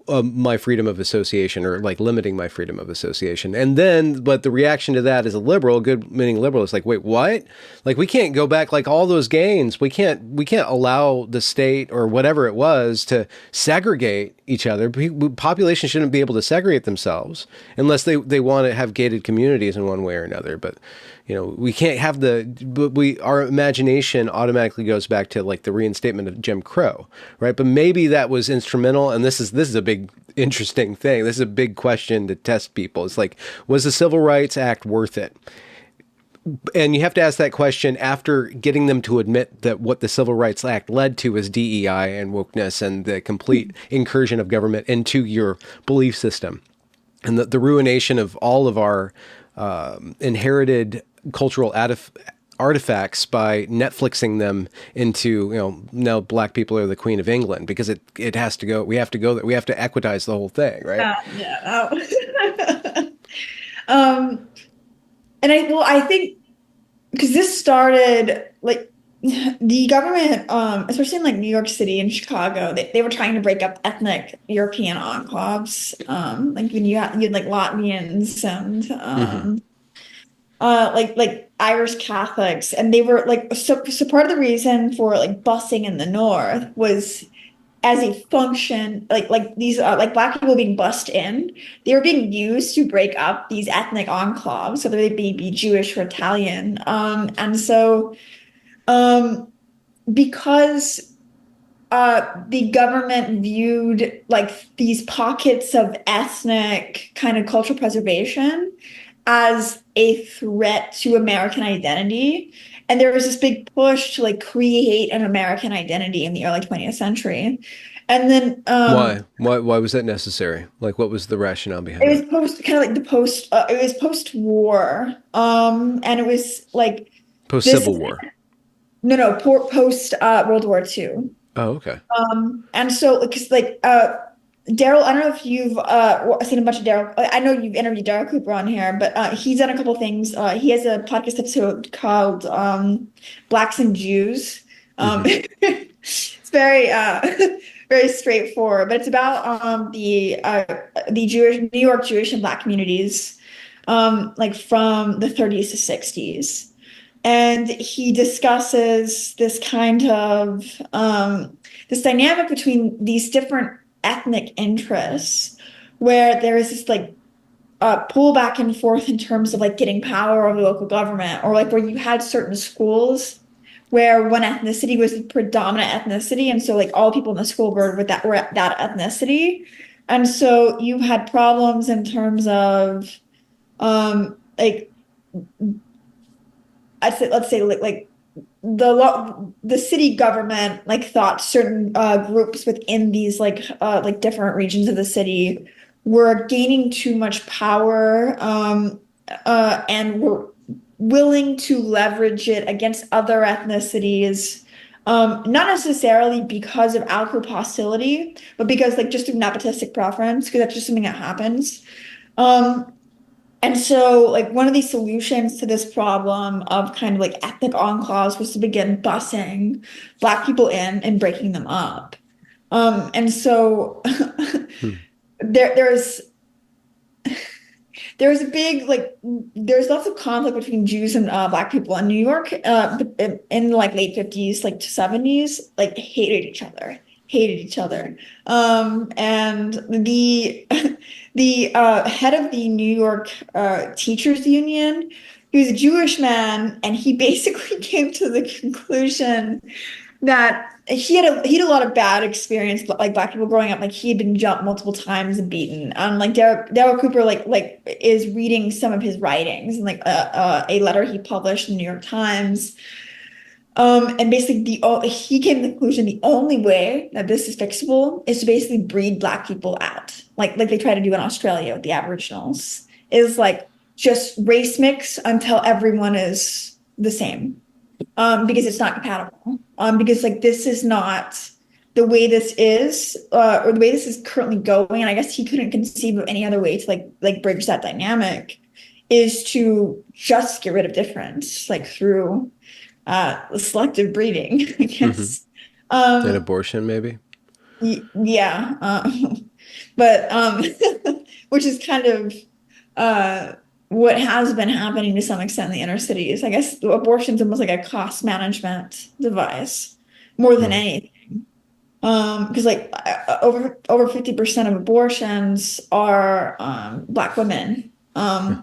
my freedom of association or like limiting my freedom of association. And then, but the reaction to that is a liberal, good meaning liberal, is like, wait, what? Like we can't go back like all those gains. We can't allow the state or whatever it was to segregate each other. Population shouldn't be able to segregate themselves unless they want to have gated communities in one way or another. But you know, we can't have our imagination automatically goes back to like the reinstatement of Jim Crow, right? But maybe that was instrumental. And this is a big, interesting thing. This is a big question to test people. It's like, was the Civil Rights Act worth it? And you have to ask that question after getting them to admit that what the Civil Rights Act led to is DEI and wokeness and the complete incursion of government into your belief system and the ruination of all of our inherited cultural artifacts by Netflixing them into, you know, now black people are the Queen of England because it has to go. We have to go there. We have to equitize the whole thing, right? Yeah. Oh. um, and I think because this started like the government, especially in like New York City and Chicago, they were trying to break up ethnic European enclaves. Like when you had like Latvians and Hmm. like Irish Catholics, and they were like so part of the reason for like busing in the North was as a function like these like black people being bussed in, they were being used to break up these ethnic enclaves, so they'd be Jewish or Italian. And so um because the government viewed like these pockets of ethnic kind of cultural preservation as a threat to American identity. And there was this big push to like create an American identity in the early 20th century. And then Why was that necessary? Like, what was the rationale behind it was that? post kind of like the post it was post-war. And it was like Post this Civil War. no post World War II. Oh, okay. And so because like Daryl, I don't know if you've seen a bunch of Daryl. I know you've interviewed Daryl Cooper on here, but he's done a couple things. He has a podcast episode called Blacks and Jews. Hmm. It's very very straightforward, but it's about the Jewish New York Jewish and Black communities like from the 30s to 60s. And he discusses this kind of this dynamic between these different ethnic interests, where there is this like pull back and forth in terms of like getting power over the local government, or like where you had certain schools where one ethnicity was the predominant ethnicity, and so like all people in the school were that ethnicity, and so you had problems in terms of like let's say like the city government like thought certain groups within these like different regions of the city were gaining too much power and were willing to leverage it against other ethnicities, not necessarily because of outgroup hostility, but because like just of nepotistic preference, because that's just something that happens. Um, and so, like, one of the solutions to this problem of kind of like ethnic enclaves was to begin busing Black people in and breaking them up. And so Hmm. there's a big like there's lots of conflict between Jews and Black people in New York in like late 50s like to 70s like hated each other and the the head of the New York teachers union, he was a Jewish man, and he basically came to the conclusion that he had a lot of bad experience like Black people growing up. Like he had been jumped multiple times and beaten. Like Darryl Cooper like is reading some of his writings and like a letter he published in the New York Times. And basically he came to the conclusion the only way that this is fixable is to basically breed Black people out, like they try to do in Australia with the Aboriginals, is like just race mix until everyone is the same, because it's not compatible. Because like this is not the way this is, or the way this is currently going. And I guess he couldn't conceive of any other way to like bridge that dynamic, is to just get rid of difference, like through selective breeding, I Hmm. guess. And Um, abortion, maybe. yeah, but which is kind of what has been happening to some extent in the inner cities. I guess abortion's almost like a cost management device more than Hmm. anything. Because like over 50% of abortions are Black women. Yeah.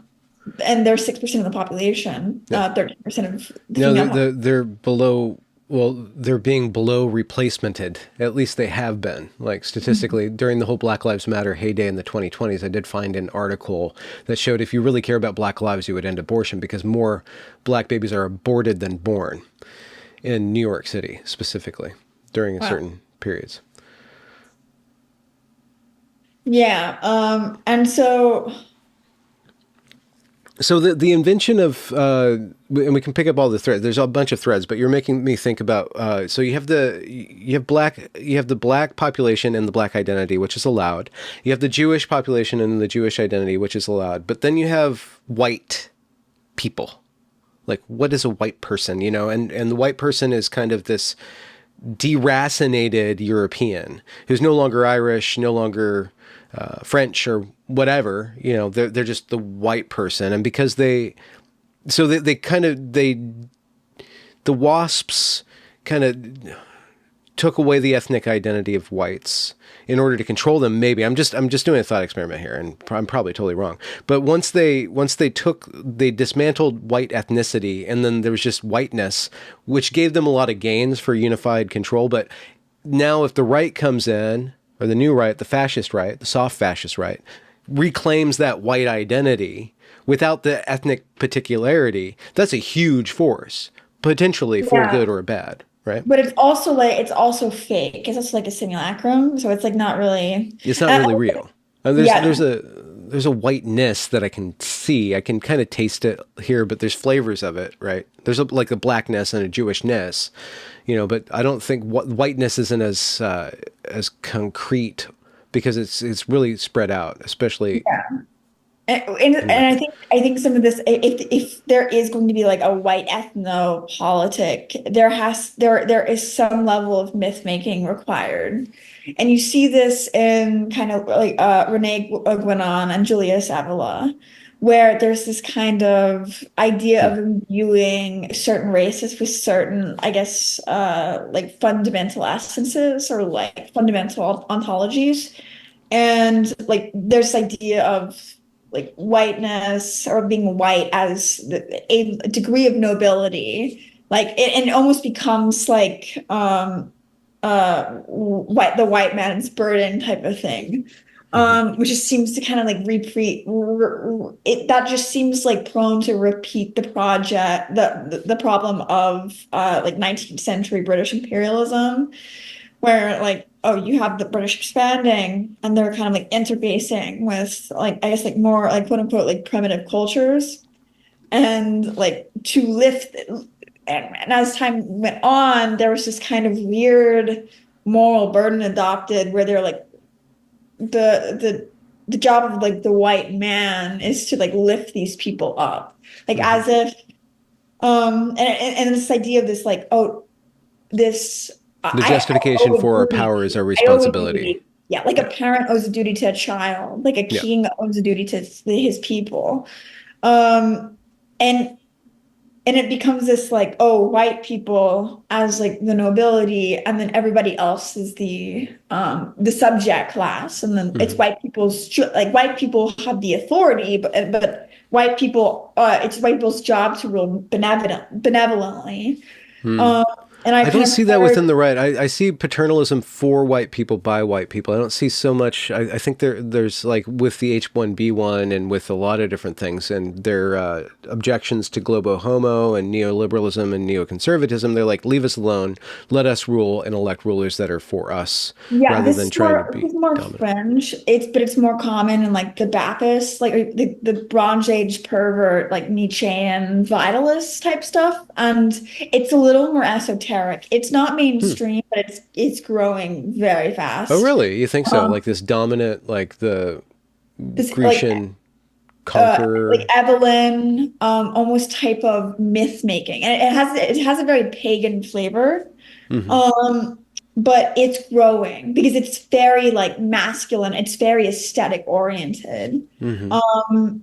And they're 6% of the population, Yeah. 13% of the No, female population. they're below. Well, they're being below replacemented. At least they have been. Like statistically, during the whole Black Lives Matter heyday in the 2020s, I did find an article that showed if you really care about Black lives, you would end abortion because more Black babies are aborted than born in New York City specifically during Wow. certain periods. Yeah. And so So the invention of and we can pick up all the threads. There's a bunch of threads, but you're making me think about. So you have the black population and the black identity, which is allowed. You have the Jewish population and the Jewish identity, which is allowed. But then you have white people. Like, what is a white person? And the white person is kind of this deracinated European who's no longer Irish, no longer French or whatever. They're just the white person, and because they kind of the WASPs kind of took away the ethnic identity of whites in order to control them. Maybe I'm just doing a thought experiment here, and I'm probably totally wrong. But they dismantled white ethnicity, and then there was just whiteness, which gave them a lot of gains for unified control. But now, if the right comes in, or the new right, the fascist right, the soft fascist right, reclaims that white identity without the ethnic particularity, that's a huge force, potentially for yeah, good or bad, right? but it's also fake. It's also like a simulacrum. So it's like not really. It's not And really real. There's yeah, there's a whiteness that I can see. I can kind of taste it here, but there's flavors of it, right? There's like a blackness and a Jewishness, But I don't think whiteness isn't as concrete because it's really spread out, especially in and America. I think some of this, if there is going to be like a white ethno politic, there is some level of myth making required. And you see this in kind of like Renee Guénon and Julius Avila, where there's this kind of idea Hmm. of imbuing certain races with certain, I guess, like fundamental essences or like fundamental ontologies. And like there's this idea of like whiteness or being white as a degree of nobility. Like it almost becomes like white the white man's burden type of thing. Hmm. which just seems to kind of like repeat it. That just seems like prone to repeat the problem of like 19th century British imperialism, where like, oh, you have the British expanding and they're kind of like interfacing with like, I guess like more like quote unquote like primitive cultures, and like to lift, and as time went on, there was this kind of weird moral burden adopted where they're like the job of like the white man is to like lift these people up, like Hmm. as if and this idea of this like, oh, this The I justification owe for a our duty. power is our I owe a responsibility. duty. Yeah, like a Yeah. parent owes a duty to a child, like a Yeah. king owes a duty to his people. Um, and it becomes this like, oh, white people as like the nobility, and then everybody else is the subject class, and then it's Hmm. white people's like white people have the authority, but white people, it's white people's job to rule benevolently. Hmm. Um, and I I don't kind of see that heard, within the right. I see paternalism for white people by white people. I don't see so much. I think there's like with the H1B1 and with a lot of different things and their objections to globo homo and neoliberalism and neoconservatism. They're like, leave us alone, let us rule and elect rulers that are for us yeah, rather than trying to this be is more dominant. fringe. It's more common in like the Baptist, like the Bronze Age pervert, like Nietzschean vitalist type stuff, and it's a little more esoteric. It's not Hmm. mainstream, but it's growing very Oh, fast. really? You think so? Um, Like this dominant, like the this Grecian like conqueror? Evelyn, almost type of myth making, and it has a very pagan flavor. Hmm. Um, but it's growing because it's very like masculine. It's very aesthetic oriented. Hmm.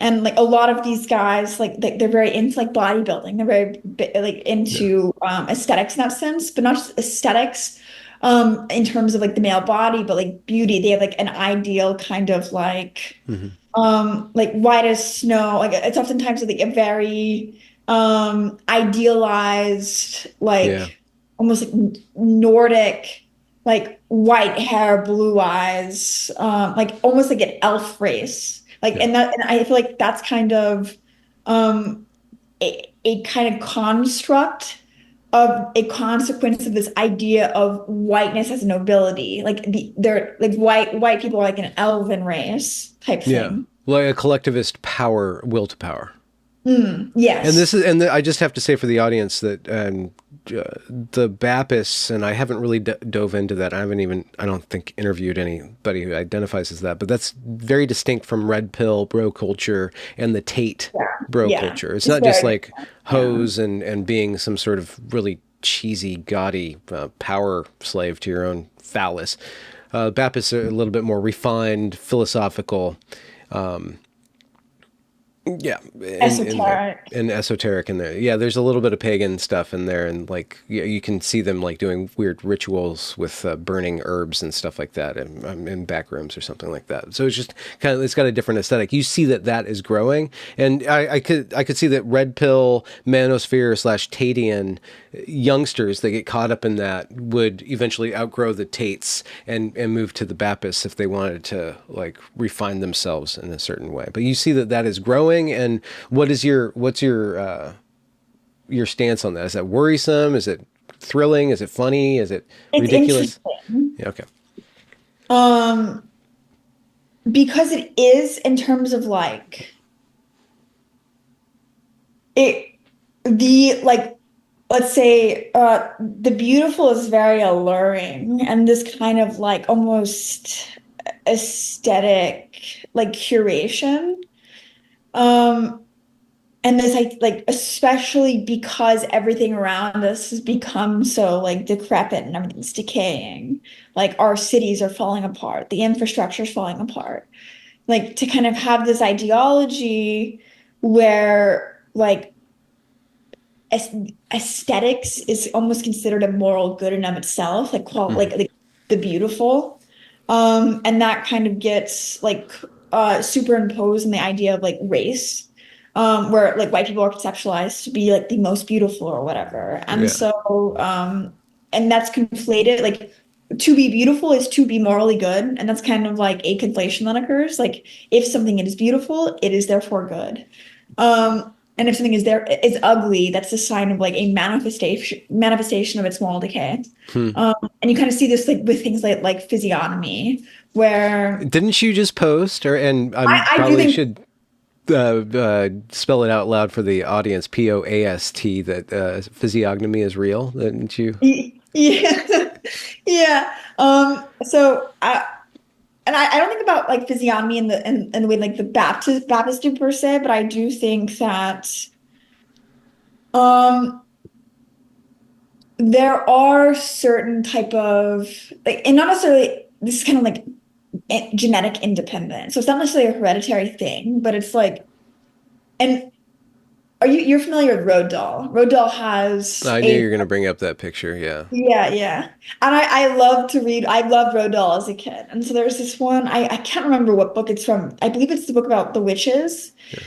And like a lot of these guys, like they're very into like bodybuilding. They're very like Yeah. into aesthetics in that sense, but not just aesthetics in terms of like the male body, but like beauty. They have like an ideal kind of Hmm. like white as snow. Like it's oftentimes like a very idealized, Yeah. like almost like Nordic, like white hair, blue eyes, like almost like an elf race. Like, Yeah. and I feel like that's kind of um a kind of construct of a consequence of this idea of whiteness as nobility. Like they're like white people are like an elven race type Yeah. thing. Like a collectivist power, will to power. And Yes. I just have to say for the audience that the Bappists, and I haven't really dove into that. I haven't even, I don't think, interviewed anybody who identifies as that, but that's very distinct from red pill bro culture and the Tate Yeah. bro Yeah. culture. It's It's not just very like different. Yeah. hoes and being some sort of really cheesy, gaudy power slave to your own phallus. Bappists are a little bit more refined, philosophical. Yeah, in there Esoteric. and esoteric in there. Yeah, there's a little bit of pagan stuff in there, and like you can see them like doing weird rituals with burning herbs and stuff like that in back rooms or something like that. So it's just kind of, it's got a different aesthetic. You see that is growing, and I could see that red pill manosphere slash Tatian youngsters that get caught up in that would eventually outgrow the Tates and move to the Baptists if they wanted to like refine themselves in a certain way. But you see that is growing. And what's your stance on that? Is that worrisome? Is it thrilling? Is it funny? Is it It's ridiculous? interesting. Yeah, okay. Um, because it is in terms of like it the like let's say the beautiful is very alluring, and this kind of like almost aesthetic like curation. Um, and this like especially because everything around us has become so like decrepit and everything's decaying. Like our cities are falling apart, the infrastructure is falling apart. Like to kind of have this ideology where like aesthetics is almost considered a moral good in of itself, like Hmm. like the beautiful. And that kind of gets like superimposed in the idea of like race, where like white people are conceptualized to be like the most beautiful or whatever. And Yeah. so and that's conflated. Like to be beautiful is to be morally good, and that's kind of like a conflation that occurs. Like if something is beautiful, it is therefore good. And if something is ugly, that's a sign of like a manifestation of its moral decay. Hmm. And you kind of see this like with things like physiognomy, where Didn't you just post, and I do probably think should spell it out loud for the audience, POAST, that physiognomy is real, didn't you? yeah, yeah. So I don't think about like physiognomy in the way like the Baptists do per se, but I do think that um there are certain type of like, and not necessarily, this is kind of like genetic independent. So it's not necessarily a hereditary thing, but it's like, and you're familiar with Road Doll? Road Doll has I knew a you were going to bring up that picture. Yeah. yeah, yeah. And I love to read. I loved Road Doll as a kid. And so there's this one, I can't remember what book it's from. I believe it's the book about the witches. Yeah.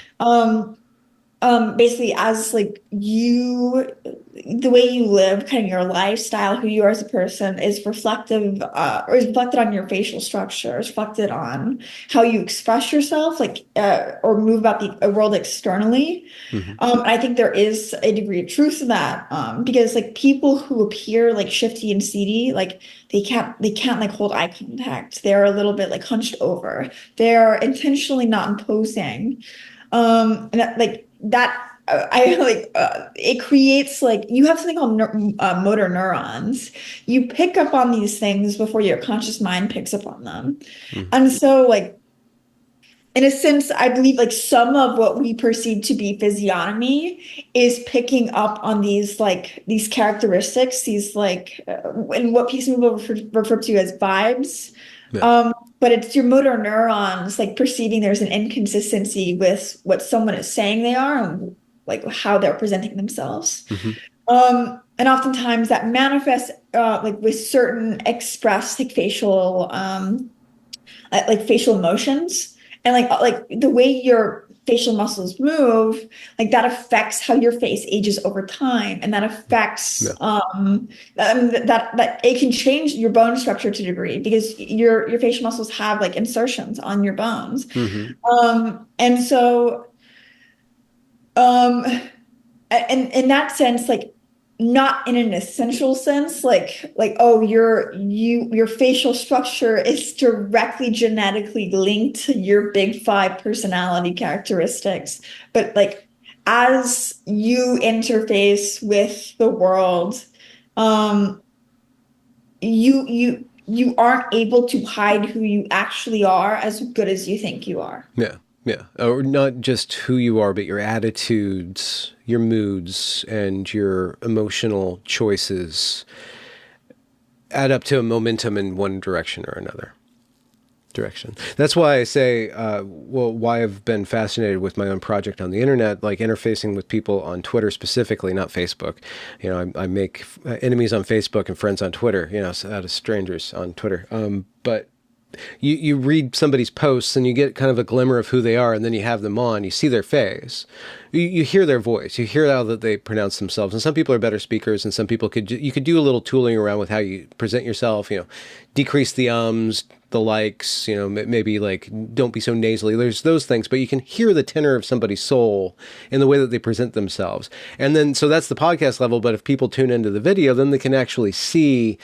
Um, basically as like the way you live, kind of your lifestyle, who you are as a person is reflective, or is reflected on your facial structure, is reflected on how you express yourself, like or move about the world externally. Hmm. And I think there is a degree of truth to that, because like people who appear like shifty and seedy, like they can't like hold eye contact. They're a little bit like hunched over. They're intentionally not imposing, and that, like that I like it creates like you have something called motor neurons. You pick up on these things before your conscious mind picks up on them. Hmm. And so like in a sense, I believe like some of what we perceive to be physiognomy is picking up on these characteristics, these like and what people refer to as vibes. Yeah. But it's your motor neurons like perceiving there's an inconsistency with what someone is saying they are and like how they're presenting themselves. Hmm. And oftentimes that manifests like with certain expressed like facial emotions, and like the way your facial muscles move, like that affects how your face ages over time, and that affects Yeah. that it can change your bone structure to a degree because your facial muscles have like insertions on your bones. Hmm. And so um and in that sense, like not in an essential sense, like oh your facial structure is directly genetically linked to your big five personality characteristics, but like as you interface with the world, um you aren't able to hide who you actually are as good as you think you are. Yeah. Yeah. Or not just who you are, but your attitudes, your moods, and your emotional choices add up to a momentum in one direction or another direction. That's why I say, well, why I've been fascinated with my own project on the internet, like interfacing with people on Twitter specifically, not Facebook. You know, I make enemies on Facebook and friends on Twitter, you know, out of strangers on Twitter. But you read somebody's posts and you get kind of a glimmer of who they are, and then you have them on, you see their face, you hear their voice, you hear how that they pronounce themselves. And some people are better speakers, and some people you could do a little tooling around with how you present yourself, you know, decrease the ums, the likes, you know, maybe like don't be so nasally. There's those things, but you can hear the tenor of somebody's soul in the way that they present themselves. And then, so that's the podcast level. But if people tune into the video, then they can actually see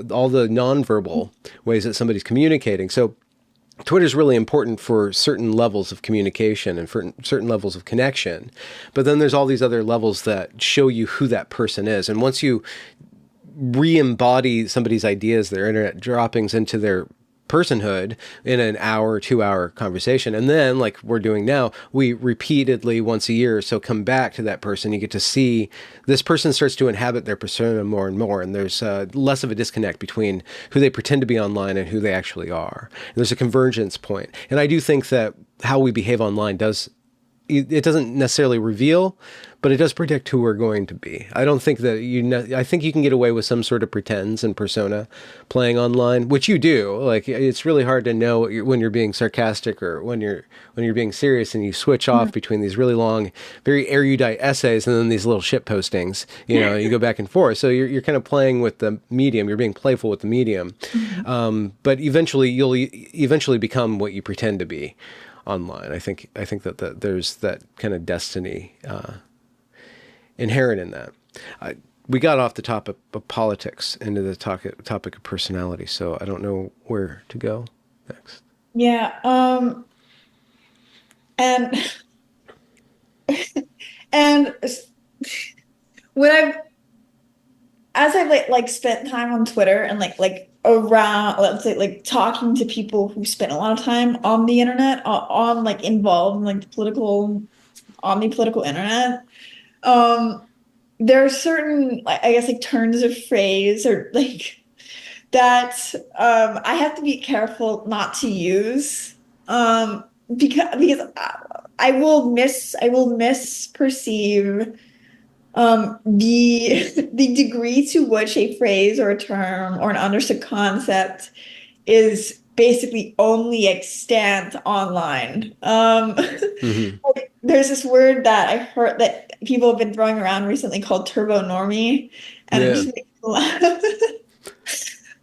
all the nonverbal ways that somebody's communicating. So Twitter is really important for certain levels of communication and for certain levels of connection. But then there's all these other levels that show you who that person is. And once you re-embody somebody's ideas, their internet droppings into their personhood in an hour, 2 hour conversation. And then, like we're doing now, we repeatedly once a year, so come back to that person. You get to see this person starts to inhabit their persona more and more. And there's less of a disconnect between who they pretend to be online and who they actually are. And there's a convergence point. And I do think that how we behave online it doesn't necessarily reveal, but it does predict who we're going to be. I don't think that I think you can get away with some sort of pretense and persona playing online, which you do. Like, it's really hard to know when you're being sarcastic or when you're being serious, and you switch off between these really long, very erudite essays and then these little shit postings. You go back and forth. So you're kind of playing with the medium. You're being playful with the medium. But eventually you'll eventually become what you pretend to be online. I think that there's that kind of destiny inherent in that. We got off the topic of politics into the topic of personality, so I don't know where to go next. Yeah. And and when I've like spent time on Twitter and like around, let's say, like talking to people who spend a lot of time on the internet, on like involved in like the political, on the political internet, there are certain, like, I guess, like turns of phrase or like that I have to be careful not to use, because I will misperceive the degree to which a phrase or a term or an understood concept is basically only extant online. Mm-hmm. Like, there's this word that I heard that people have been throwing around recently called turbo normie, and it Yeah. just makes me laugh.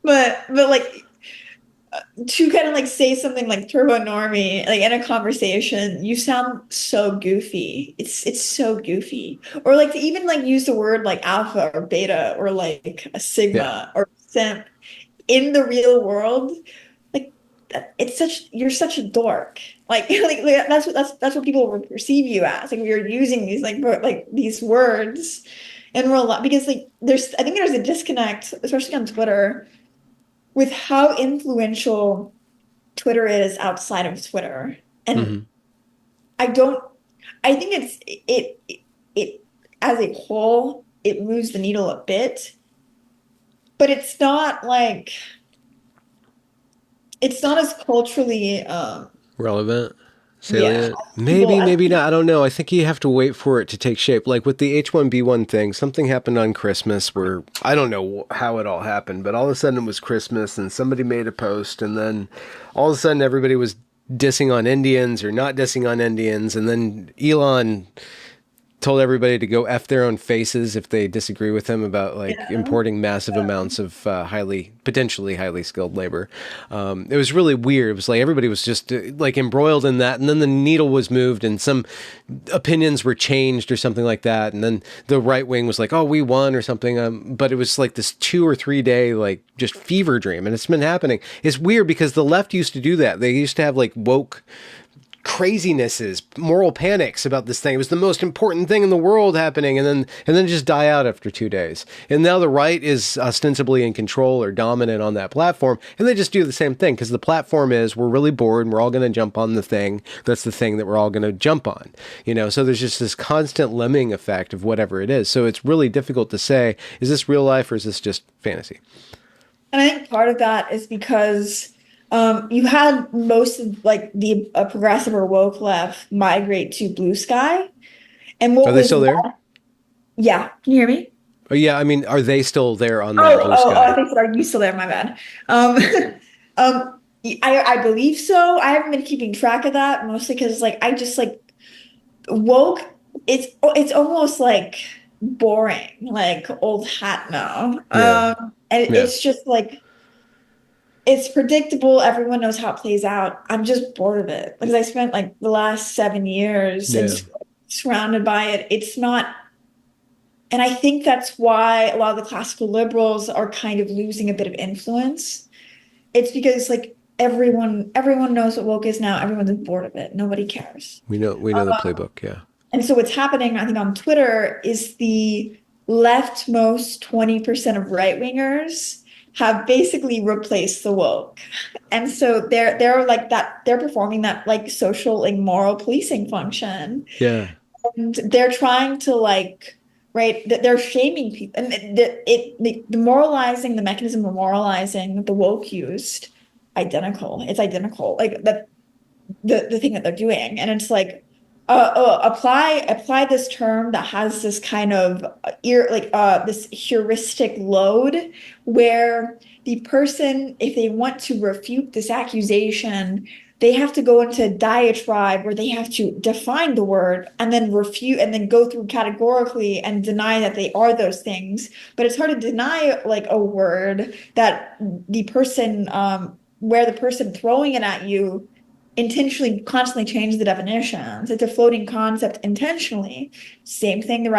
But like, to kind of like say something like turbo normie like in a conversation, you sound so goofy. It's so goofy. Or like to even like use the word like alpha or beta or like a Yeah. sigma or simp in the real world, like it's such, you're such a dork. Like that's what people will perceive you as. Like we are using these like these words in real life, because like I think there's a disconnect, especially on Twitter, with how influential Twitter is outside of Twitter. And Mm-hmm. I don't, I think it as a whole, it moves the needle a bit, but it's not as culturally, Relevant, yeah, salient. people Maybe, as maybe people. not. I don't know. I think you have to wait for it to take shape. Like with the H1B1 thing, something happened on Christmas where I don't know how it all happened, but all of a sudden it was Christmas and somebody made a post, and then all of a sudden everybody was dissing on Indians or not dissing on Indians, and then Elon told everybody to go F their own faces if they disagree with him about like Yeah. importing massive amounts of potentially highly skilled labor. It was really weird. It was like everybody was just like embroiled in that, and then the needle was moved, and some opinions were changed or something like that, and then the right wing was like, "Oh, we won" or something. But it was like this 2 or 3 day like just fever dream, and it's been happening. It's weird because the left used to do that. They used to have like woke crazinesses, moral panics about this thing. It was the most important thing in the world happening, and then just die out after 2 days. And now the right is ostensibly in control or dominant on that platform, and they just do the same thing because the platform is we're really bored and we're all going to jump on the thing. That's the thing that we're all going to jump on. So there's just this constant lemming effect of whatever it is. So it's really difficult to say, is this real life or is this just fantasy? And I think part of that is because you had most of like the progressive or woke left migrate to blue sky. And Are what they was still there? left, yeah, can you hear me? Oh, yeah, I mean, are they still there on that Oh, blue oh, oh, I sky? think so. Are you still there? My bad. Um, I believe so. I haven't been keeping track of that, mostly because like I just like woke. It's almost like boring, like old hat now. Yeah, And yeah, it's just like it's predictable. Everyone knows how it plays out. I'm just bored of it because I spent like the last 7 years and yeah. just surrounded by it. It's not. And I think that's why a lot of the classical liberals are kind of losing a bit of influence. It's because like everyone knows what woke is now. Everyone's bored of it. Nobody cares. We know the playbook. Yeah. And so what's happening, I think, on Twitter is the leftmost 20% of right-wingers have basically replaced the woke. And so they're like that, they're performing that like social, like moral policing function. Yeah. And they're trying to like, right, they're shaming people. And the moralizing, the mechanism of moralizing that the woke used, identical. It's identical. Like that the thing that they're doing. And it's like, apply this term that has this kind of this heuristic load where the person, if they want to refute this accusation, they have to go into a diatribe where they have to define the word and then refute and then go through categorically and deny that they are those things. But it's hard to deny like a word that the person where the person throwing it at you intentionally constantly change the definitions. It's a floating concept intentionally. Same thing the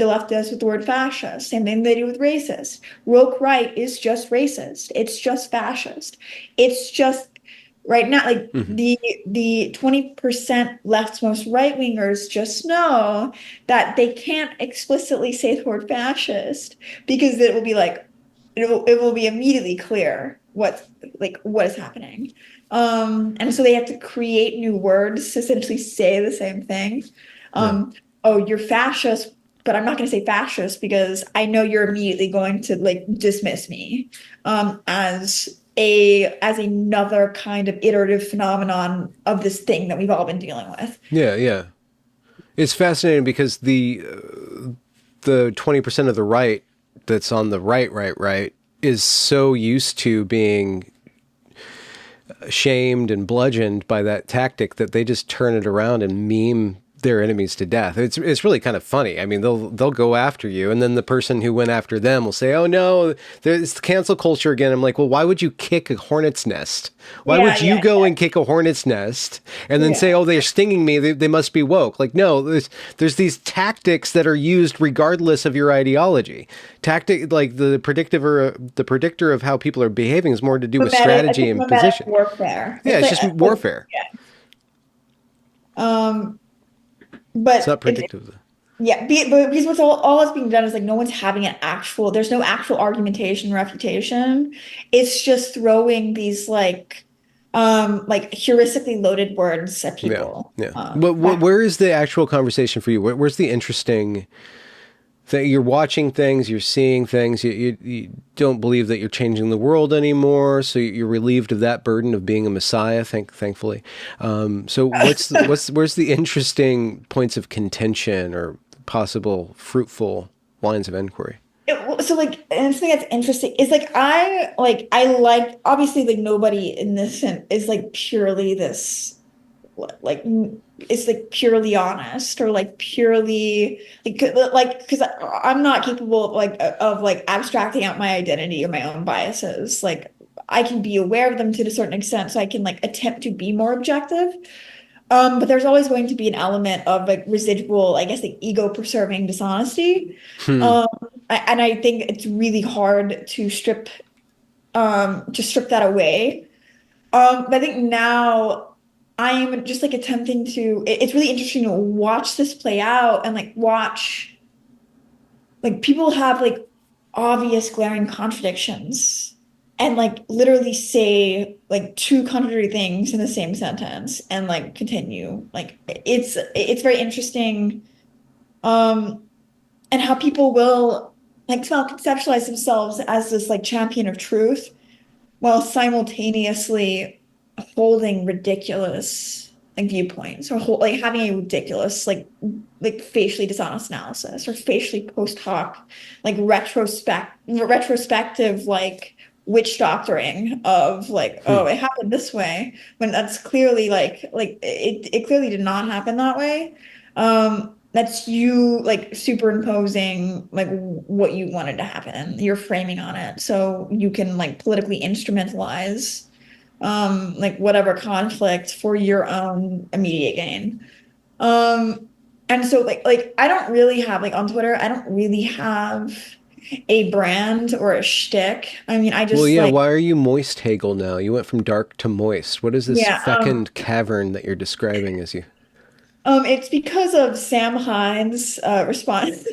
left does with the word fascist. Same thing they do with racist. Woke right is just racist. It's just fascist. It's just right now, like Hmm. the 20% leftmost right wingers just know that they can't explicitly say the word fascist because it will be like it will be immediately clear what is happening. And so they have to create new words to essentially say the same thing. Yeah. Oh, you're fascist, but I'm not going to say fascist because I know you're immediately going to like dismiss me as another kind of iterative phenomenon of this thing that we've all been dealing with. Yeah. Yeah. It's fascinating because the 20% of the right that's on the right is so used to being shamed and bludgeoned by that tactic that they just turn it around and meme their enemies to death. It's really kind of funny. I mean, they'll go after you, and then the person who went after them will say, "Oh no, there's cancel culture again." I'm like, well, why would you kick a hornet's nest? Why Yeah, would you yeah, go and kick a hornet's nest and then say, yeah. "Oh, they're stinging me. They must be woke"? Like, no, there's these tactics that are used regardless of your ideology. Tactic like the predictor of how people are behaving is more to do with It's strategy like and mimetic position. warfare. Yeah, It's it's just like warfare. yeah. Um, It's not but it's predictive. Yeah, but because what's all that's being done is like no one's having an actual, there's no actual argumentation, refutation. It's just throwing these like heuristically loaded words at Yeah, people. yeah. But where is the actual conversation for you? Where's the interesting thing? You're watching things, you're seeing things. You don't believe that you're changing the world anymore, so you're relieved of that burden of being a messiah. Thankfully. So where's the interesting points of contention or possible fruitful lines of inquiry? So like, and something that's interesting is I like obviously like nobody in this is like purely this like it's like purely honest or like purely like because I'm not capable of like abstracting out my identity or my own biases. Like I can be aware of them to a certain extent, so I can like attempt to be more objective. But there's always going to be an element of like residual, I guess, like ego preserving dishonesty. Hmm. Um, and I think it's really hard to strip that away. But I think now I'm just like attempting to, it's really interesting to watch this play out and like watch like people have like obvious glaring contradictions and like literally say like two contradictory things in the same sentence and like continue. Like it's very interesting um and how people will like conceptualize themselves as this like champion of truth while simultaneously holding ridiculous like viewpoints or like having a ridiculous like facially dishonest analysis or facially post hoc like retrospective like witch doctoring of like Hmm. oh it happened this way when that's clearly it clearly did not happen that way. That's you like superimposing like what you wanted to happen. You're framing on it so you can like politically instrumentalize like whatever conflict for your own immediate gain. Um and so like I don't really have like on Twitter, I don't really have a brand or a shtick. I mean, I Well, just yeah. like Why are you moist Hegel now? You went from dark to moist. What is this yeah, fecund cavern that you're describing as you? it's because of Sam Hyde's response.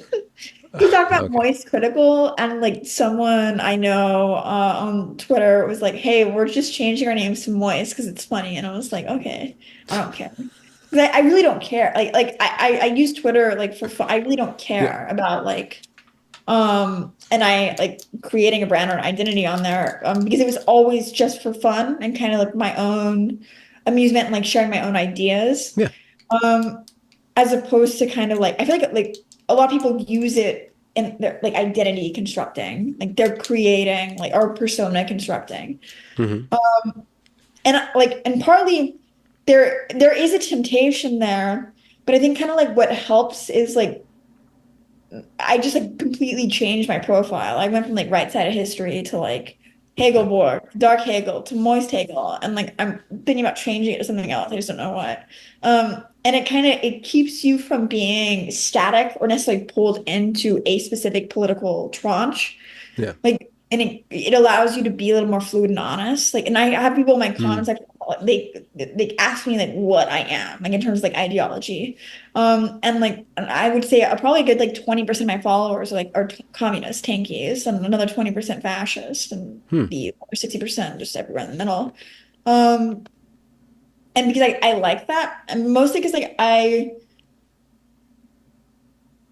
He talked about Okay. moist critical, and like someone I know on Twitter was like, "Hey, we're just changing our names to moist because it's funny." And I was like, "Okay, I don't care." 'Cause I really don't care. I use Twitter like for fun. I really don't Yeah. care about and I like creating a brand or an identity on there because it was always just for fun and kind of like my own amusement and like sharing my own ideas. Yeah. Um, as opposed to kind of like, I feel like a lot of people use it in their like identity constructing, like they're creating like or persona constructing. Hmm. And like and partly there is a temptation there, but I think kind of like what helps is like I just like completely changed my profile. I went from like right side of history to like Hegelborg, dark Hegel to moist Hegel, and like I'm thinking about changing it to something else. I just don't know what. And it kind of it keeps you from being static or necessarily pulled into a specific political tranche. Yeah. Like, and it allows you to be a little more fluid and honest. Like, and I have people in my Mm. comments like they ask me like what I am, like in terms of like ideology. And like and I would say probably a good like 20% of my followers are communist tankies and another 20% fascist and Hmm. the other 60% just everywhere in the middle. Um, and because I like that, and mostly because I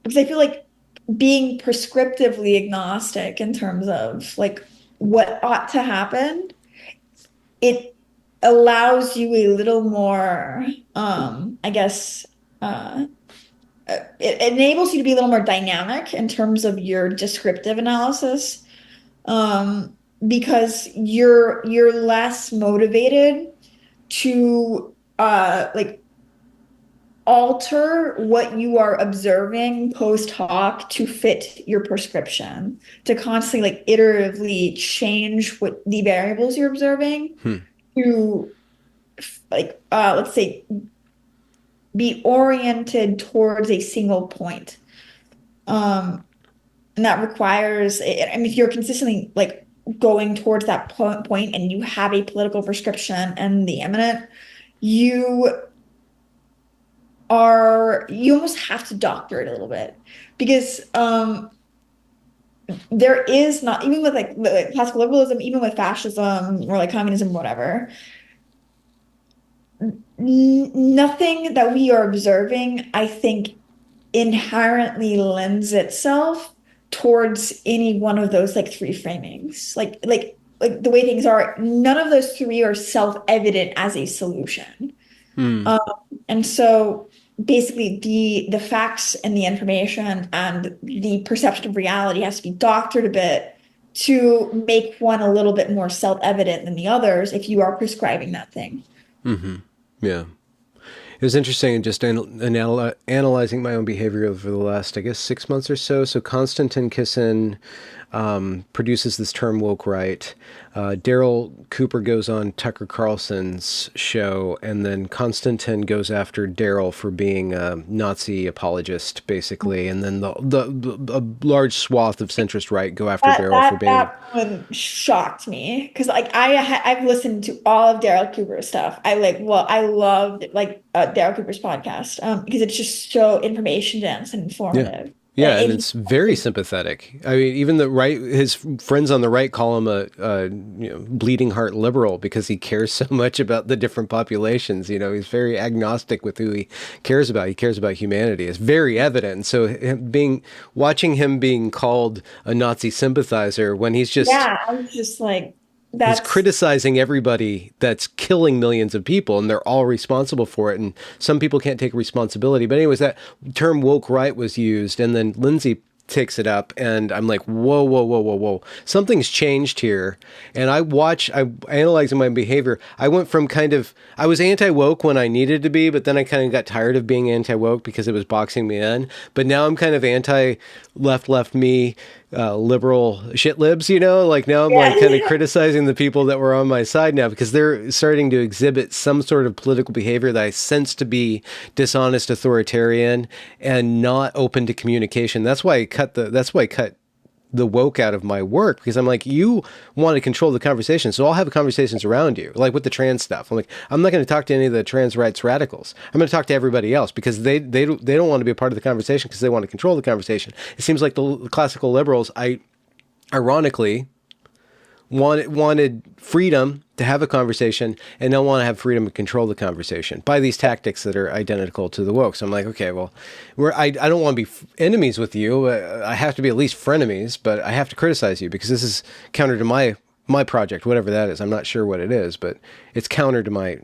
feel like being prescriptively agnostic in terms of like what ought to happen, it allows you a little more, I guess, uh, it enables you to be a little more dynamic in terms of your descriptive analysis, um, because you're less motivated to like alter what you are observing post hoc to fit your prescription, to constantly like iteratively change what the variables you're observing Hmm. to like let's say be oriented towards a single point. Um and that requires I mean if you're consistently like going towards that point and you have a political prescription and the eminent, you you almost have to doctor it a little bit because there is not even with like classical liberalism, even with fascism or like communism, whatever, nothing that we are observing, I think, inherently lends itself towards any one of those like three framings. Like the way things are, none of those three are self-evident as a solution. Hmm. Um, and so basically the facts and the information and the perception of reality has to be doctored a bit to make one a little bit more self-evident than the others if you are prescribing that thing. Hmm. Yeah. It was interesting in just analyzing my own behavior over the last, I guess, 6 months or so. So Konstantin Kisin produces this term woke right. Daryl Cooper goes on Tucker Carlson's show, and then Konstantin goes after Daryl for being a Nazi apologist, basically, and then a large swath of centrist right go after That Daryl for that being. that one shocked me because like I've listened to all of Daryl Cooper's stuff. I loved like Daryl Cooper's podcast because it's just so information dense and Yeah. informative. Yeah, and It, it's very sympathetic. I mean, even the right, his friends on the right call him a bleeding heart liberal because he cares so much about the different populations. He's very agnostic with who he cares about. He cares about humanity. It's very evident. So watching him being called a Nazi sympathizer when yeah, I was just like, he's that's criticizing everybody that's killing millions of people and they're all responsible for it, and some people can't take responsibility. But anyways, that term woke right was used, and then Lindsay takes it up, and I'm like, whoa, whoa, whoa, whoa, whoa, something's changed here. And I'm analyzing my behavior. I went from I was anti-woke when I needed to be, but then I kind of got tired of being anti-woke because it was boxing me in. But now I'm kind of anti-left me, liberal shit libs, like now I'm like kind of yeah. criticizing the people that were on my side now because they're starting to exhibit some sort of political behavior that I sense to be dishonest, authoritarian, and not open to communication. That's why I cut the woke out of my work, because I'm like, you want to control the conversation, so I'll have conversations around you, like with the trans stuff. I'm like, I'm not going to talk to any of the trans rights radicals. I'm going to talk to everybody else because they don't want to be a part of the conversation because they want to control the conversation. It seems like the classical liberals, ironically, wanted freedom to have a conversation and don't want to have freedom to control the conversation by these tactics that are identical to the woke. So I'm like, okay, well, I don't want to be enemies with you. I have to be at least frenemies, but I have to criticize you because this is counter to my project, whatever that is. I'm not sure what it is, but it's counter to my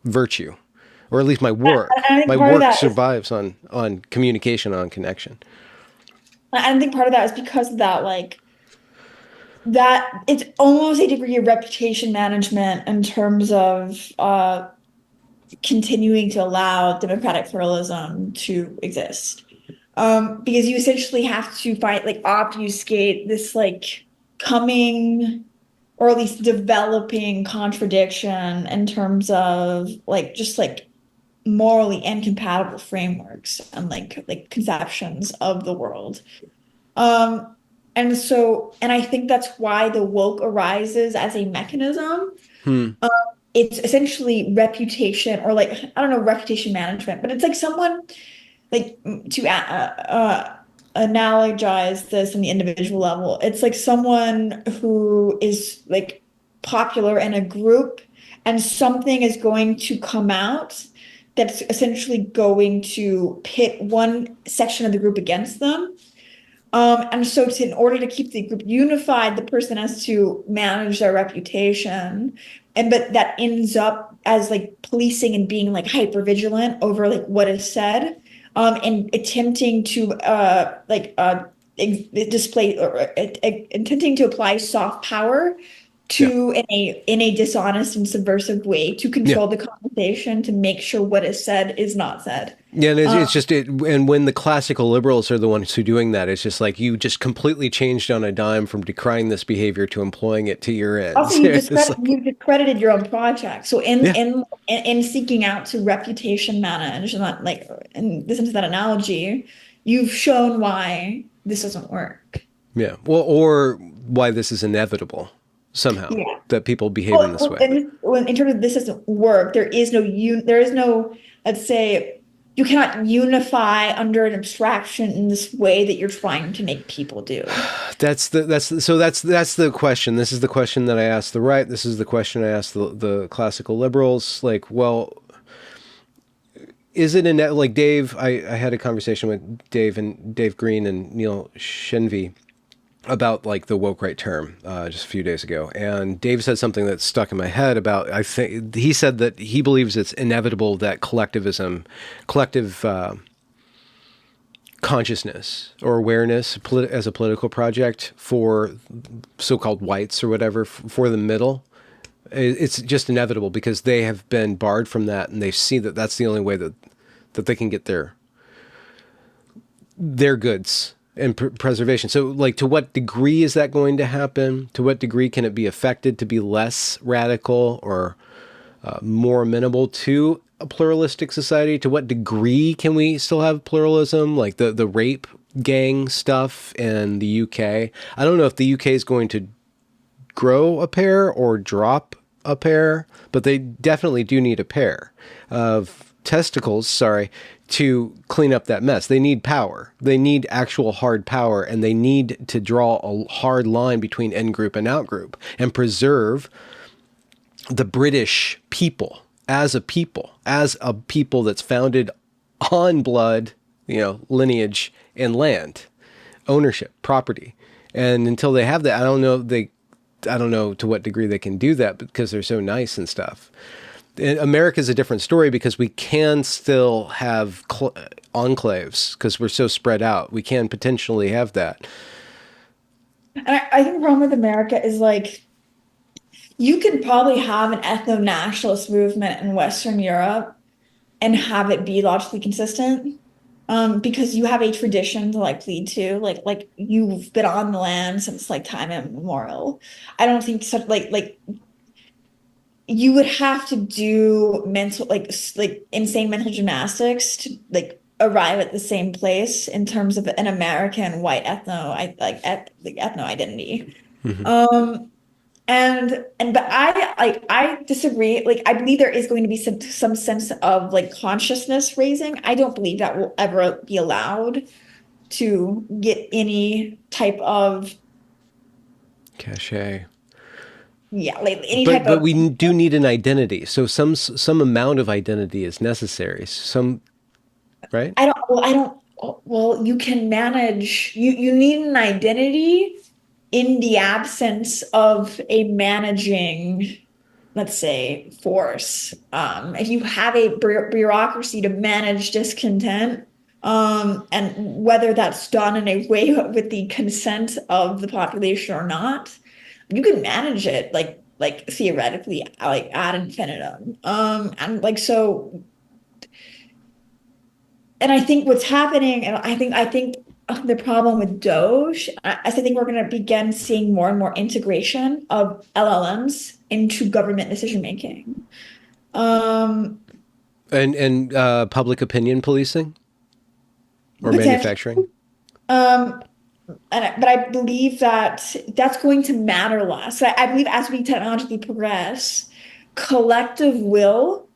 virtue. or at least my work. I My think part of work that is, survives on communication, on connection. I think part of that is because of that, like that it's almost a degree of reputation management in terms of continuing to allow democratic pluralism to exist. Because you essentially have to find like obfuscate this like coming or at least developing contradiction in terms of like just like morally incompatible frameworks and like conceptions of the world. Um, and I think that's why the woke arises as a mechanism. Hmm. Um, it's essentially reputation or like I don't know reputation management, but it's like someone like to analogize this on the individual level. It's like someone who is like popular in a group, and something is going to come out that's essentially going to pit one section of the group against them. And so in order to keep the group unified, the person has to manage their reputation. And but that ends up as like policing and being like hyper vigilant over like what is said, and attempting to display or attempting to apply soft power Yeah. to in a dishonest and subversive way to Yeah. control the conversation to make sure what is said is not said. Yeah, and Um, it's just it. And when the classical liberals are the ones who are doing that, it's just like you just completely changed on a dime from decrying this behavior to employing it to your Also, ends. It's like, you've discredited your own project. So yeah, in seeking out to reputation manage and not like and listen to that analogy, you've shown why this doesn't work. yeah. Well, or why this is inevitable somehow Yeah. that people behave in this way. In terms of this doesn't work, there is no, let's say, you cannot unify under an abstraction in this way that you're trying to make people do. That's the question. This is the question that I asked the right. This is the question I asked the classical liberals. Like, well, is it like Dave? I had a conversation with Dave Green and Neil Shenvi about like the woke right term just a few days ago, and Dave said something that stuck in my head about. I think he said that he believes it's inevitable that collective consciousness or awareness as a political project for so-called whites or whatever for the middle, it's just inevitable because they have been barred from that, and they see that that's the only way that they can get their goods and preservation. So like, to what degree is that going to happen? To what degree can it be affected to be less radical or more amenable to a pluralistic society? To what degree can we still have pluralism? Like the rape gang stuff in the UK. I don't know if the UK is going to grow a pair or drop a pair, but they definitely do need a pair of testicles, to clean up that mess. They need power. They need actual hard power, and they need to draw a hard line between in group and out group and preserve the British people as a people that's founded on blood, lineage and land, ownership, property. And until they have that, I don't know to what degree they can do that because they're so nice and stuff. America is a different story because we can still have enclaves because we're so spread out. We can potentially have that. And I think the problem with America is like you could probably have an ethno-nationalist movement in Western Europe and have it be logically consistent. Because you have a tradition to like plead to, like you've been on the land since like time immemorial. I don't think such like you would have to do mental like insane mental gymnastics to like arrive at the same place in terms of an American white ethno identity. Mm-hmm. Um, and but I disagree. Like I believe there is going to be some sense of like consciousness raising. I don't believe that will ever be allowed to get any type of Cachet. yeah, like any But type but of we do need an identity. So some amount of identity is necessary. Some, right? I don't well, you can manage you need an identity in the absence of a managing let's say, force. If you have a bureaucracy to manage discontent, and whether that's done in a way with the consent of the population or not, you can manage it like theoretically, like ad infinitum. And like so, and I think what's happening, and I think the problem with Doge, I think we're going to begin seeing more and more integration of LLMs into government decision making. Um, And public opinion policing or Potentially, manufacturing. um, but I believe that that's going to matter less. I believe as we technologically progress, collective will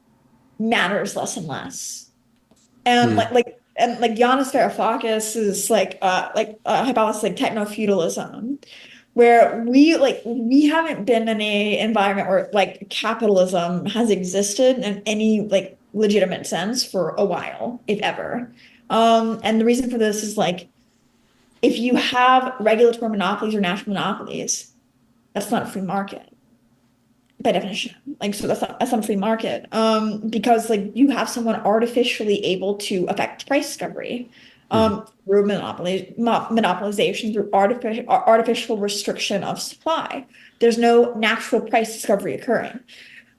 matters less and less. And Hmm. like Yanis Varoufakis is like hypothesis like techno-feudalism, where we haven't been in a environment where like capitalism has existed in any like legitimate sense for a while, if ever. And the reason for this is like if you have regulatory monopolies or national monopolies, that's not a free market by definition. Like, so that's not a free market. Because like you have someone artificially able to affect price discovery, Hmm. through monopolization, through artificial restriction of supply. There's no natural price discovery occurring.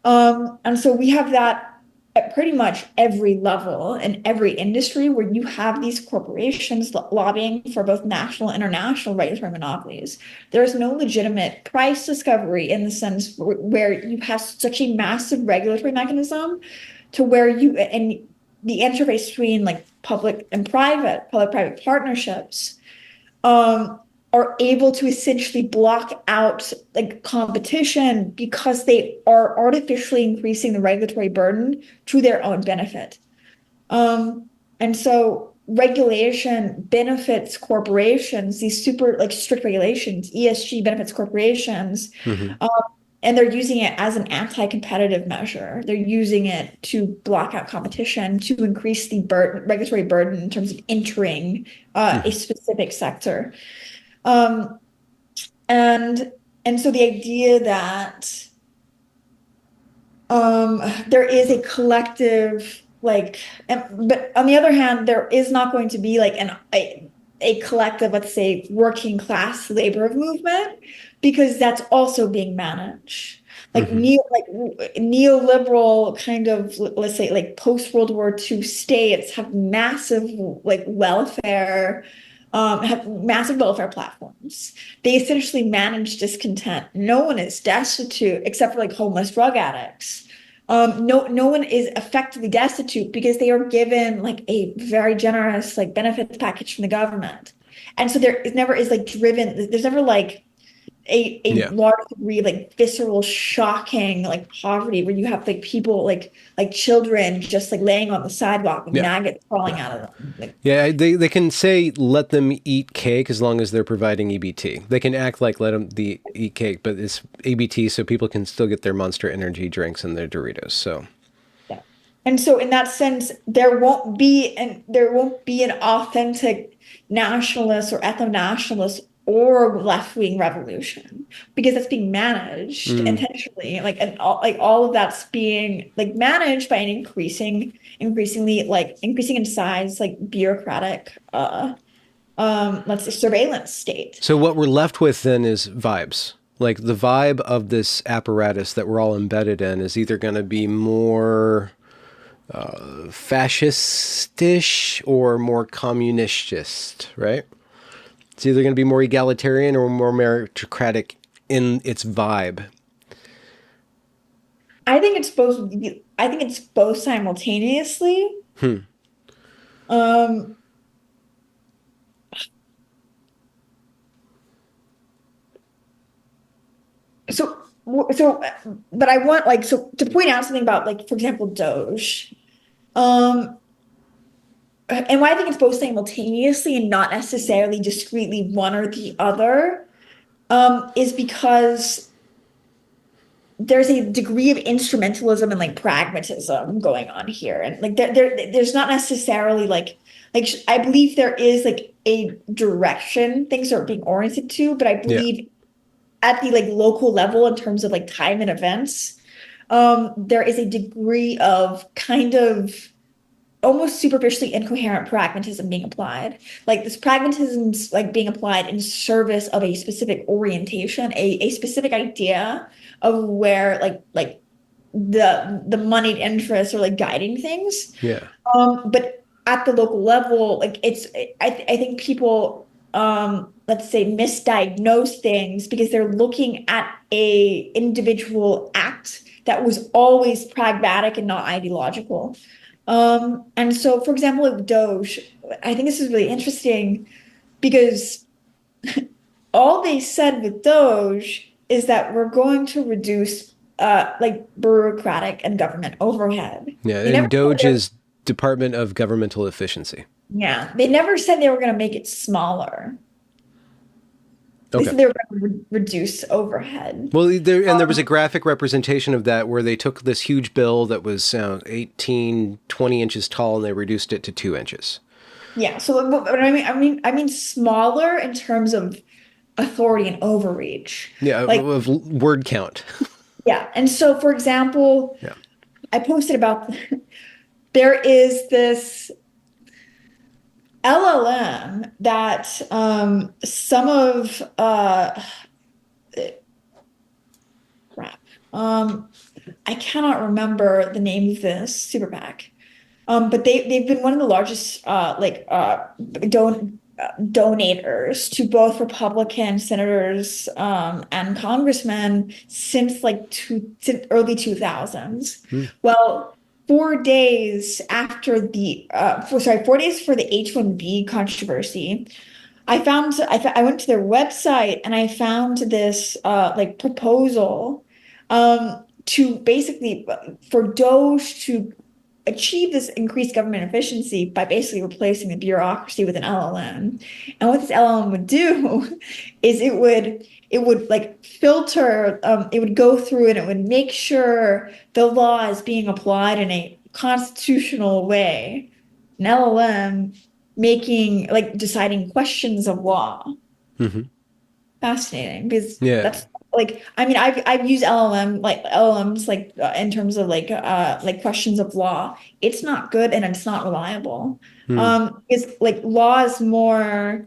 And so we have that at pretty much every level in every industry where you have these corporations lobbying for both national and international regulatory monopolies. There's no legitimate price discovery in the sense where you have such a massive regulatory mechanism to where you and the interface between like public-private partnerships um, are able to essentially block out like competition because they are artificially increasing the regulatory burden to their own benefit. And so regulation benefits corporations, these super like strict regulations, ESG benefits corporations, Hmm. um, and they're using it as an anti-competitive measure. They're using it to block out competition, to increase the regulatory burden in terms of entering a Hmm. specific sector. Um, and and so the idea that there is a collective like, but on the other hand, there is not going to be like a collective, let's say, working class labor movement because that's also being managed. Hmm. Neoliberal kind of, let's say, like post World War II states have massive like welfare, have massive welfare platforms. They essentially manage discontent. No one is destitute except for like homeless drug addicts. No one is effectively destitute because they are given like a very generous like benefits package from the government. And so there is never is like driven, there's never like a Yeah. large degree of like visceral, shocking like poverty where you have like people like children just like laying on the sidewalk with Yeah. maggots crawling Yeah. out of them. Like, Yeah, they can say let them eat cake as long as they're providing EBT. They can act like let them eat cake, but it's EBT so people can still get their Monster Energy drinks and their Doritos. So, yeah. And so in that sense, there won't be an authentic nationalist or ethno-nationalist or left-wing revolution because that's being managed mm, intentionally. Like all of that's being like managed by an increasingly like increasing in size, like bureaucratic let's say surveillance state. so what we're left with then is vibes. Like the vibe of this apparatus that we're all embedded in is either going to be more fascistish or more communistist, right? It's either going to be more egalitarian or more meritocratic in its vibe. I think it's both simultaneously. Hmm. Um, so so but I want like so to point out something about like for example Doge. Um, and why I think it's both simultaneously and not necessarily discretely one or the other, is because there's a degree of instrumentalism and like pragmatism going on here. And like there's not necessarily I believe there is like a direction things are being oriented to, but I Yeah. believe at the like local level in terms of like time and events, there is a degree of kind of almost superficially incoherent pragmatism being applied. Like this pragmatism's like being applied in service of a specific orientation, a specific idea of where the moneyed interests are like guiding things. Yeah. But at the local level, like I think people let's say misdiagnose things because they're looking at a individual act that was always pragmatic and not ideological. And so, for example, with Doge, I think this is really interesting because all they said with Doge is that we're going to reduce like bureaucratic and government overhead. Yeah. They never And Doge said is Department of Governmental Efficiency. yeah, they never said they were going to make it smaller. They Okay. said they were going to reduce overhead. Well, there was a graphic representation of that where they took this huge bill that was 18, 20 inches tall and they reduced it to 2 inches. Yeah, so but I mean smaller in terms of authority and overreach. Yeah, Like of word count. yeah, and so for example, Yeah. I posted about there is this LLM that some of crap. I cannot remember the name of this super PAC. But they've been one of the largest donators to both Republican senators and congressmen since since early 2000s. Well, 4 days after the 4 days for the H-1B controversy, I went to their website and I found this like proposal to basically for Doge to achieve this increased government efficiency by basically replacing the bureaucracy with an LLM. And what this LLM would do is it would like filter, it would go through and it would make sure the law is being applied in a constitutional way. An LLM making like deciding questions of law. Hmm. Fascinating because Yeah. that's like I mean I've used LLMs in terms of like questions of law. It's not good and it's not reliable. Hmm. It's like law is more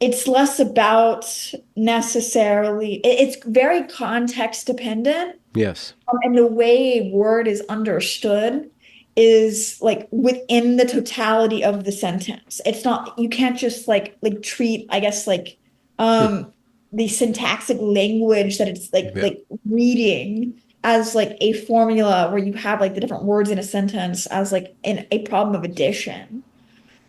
it's less about necessarily it's very context dependent. Yes. And the way a word is understood is like within the totality of the sentence. It's not, you can't just treat, I guess, Hmm. the syntactic language that it's Yeah. like reading as like a formula where you have like the different words in a sentence as like in a problem of addition.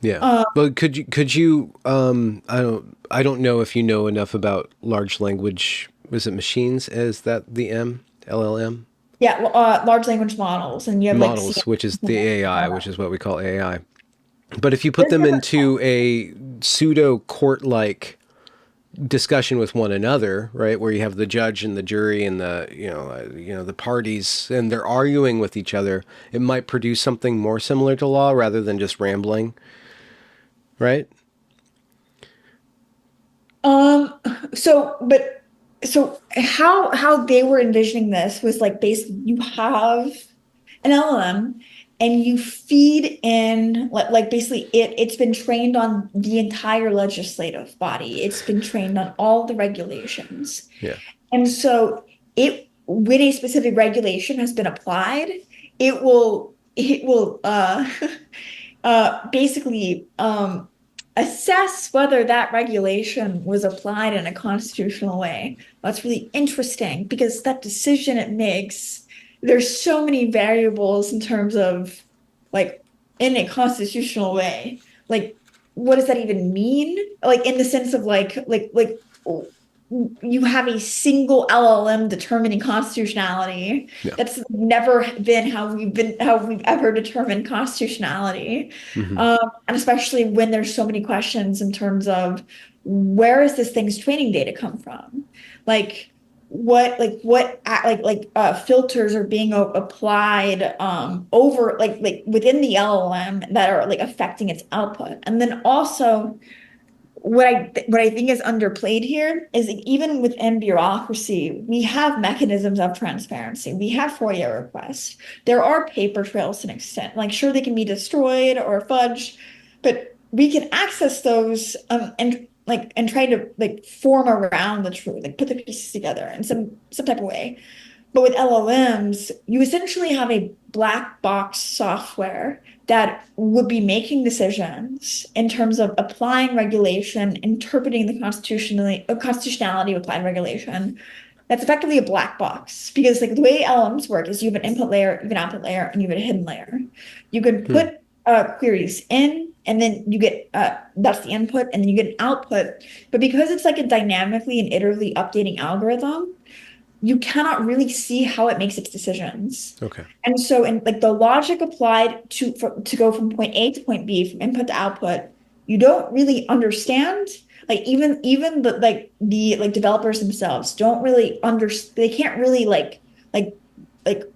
Yeah. Um, Well, could you I don't know if you know enough about large language, was it machines? Is that the LLM? yeah, large language models, and you have like Models, which is the AI, which is what we call AI. But if you put there's them different into a pseudo court-like discussion with one another, right, where you have the judge and the jury and the the parties, and they're arguing with each other, it might produce something more similar to law rather than just rambling, right? Um, so how they were envisioning this was like basically you have an LLM and you feed in like basically it's been trained on the entire legislative body. It's been trained on all the regulations. Yeah. And so it when a specific regulation has been applied, it will basically assess whether that regulation was applied in a constitutional way. That's really interesting because that decision it makes, there's so many variables in terms of like in a constitutional way. Like, what does that even mean? Like in the sense of you have a single LLM determining constitutionality. Yeah. That's never been how we've ever determined constitutionality. Hmm. And especially when there's so many questions in terms of where is this thing's training data come from? Like filters are being applied over within the LLM that are like affecting its output. And then also what I think is underplayed here is that even within bureaucracy, we have mechanisms of transparency. We have FOIA requests. There are paper trails to an extent. Like, sure, they can be destroyed or fudged, but we can access those and try to like form around the truth, like put the pieces together in some type of way. But with LLMs, you essentially have a black box software that would be making decisions in terms of applying regulation, interpreting the constitutionality of applied regulation. That's effectively a black box because like the way LLMs work is you have an input layer, you have an output layer, and you have a hidden layer. You can Hmm. put queries in, and then you get that's the input, and then you get an output. But because it's like a dynamically and iteratively updating algorithm, you cannot really see how it makes its decisions. Okay. And so, in like the logic applied to go from point A to point B, from input to output, you don't really understand. Like even the like developers themselves don't really understand. They can't really like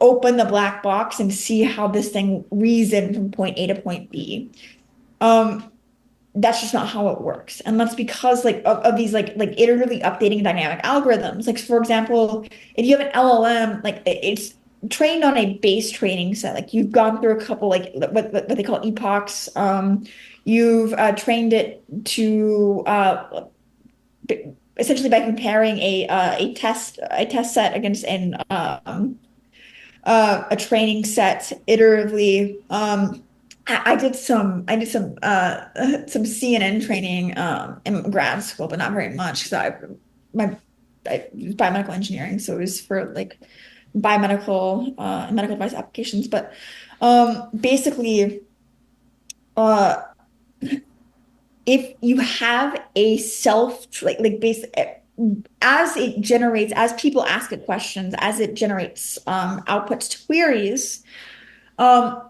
open the black box and see how this thing reasoned from point A to point B. Um, that's just not how it works. And that's because of these like iteratively updating dynamic algorithms. Like for example, if you have an LLM, like it's trained on a base training set. Like you've gone through a couple like what they call epochs. You've trained it to essentially by comparing a test set against a training set iteratively. I did some CNN training in grad school, but not very much because it was biomedical engineering, so it was for like biomedical and medical device applications. But basically, uh, if you have a self like base as it generates, as people ask it questions, as it generates outputs to queries, um,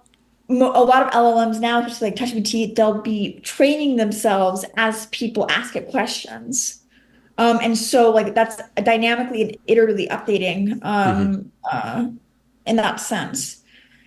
a lot of LLMs now, just like ChatGPT, they'll be training themselves as people ask it questions. And so like that's dynamically and iteratively updating Hmm. in that sense.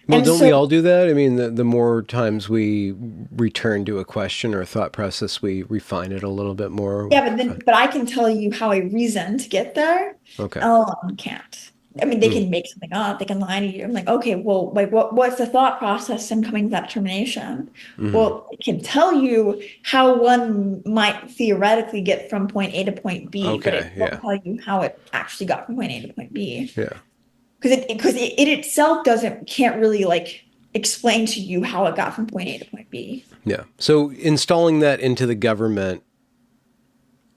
Well, And don't we so all do that? I mean, the more times we return to a question or thought process, we refine it a little bit more. yeah, but I can tell you how I reason to get there. Okay. LLM can't. I mean, they Mm. can make something up, they can lie to you. I'm like, okay, well, like what's the thought process in coming to that determination? Hmm. Well, it can tell you how one might theoretically get from point A to point B, but Okay. it won't Yeah. tell you how it actually got from point A to point B. Yeah. Because it itself can't really like explain to you how it got from point A to point B. Yeah. So installing that into the government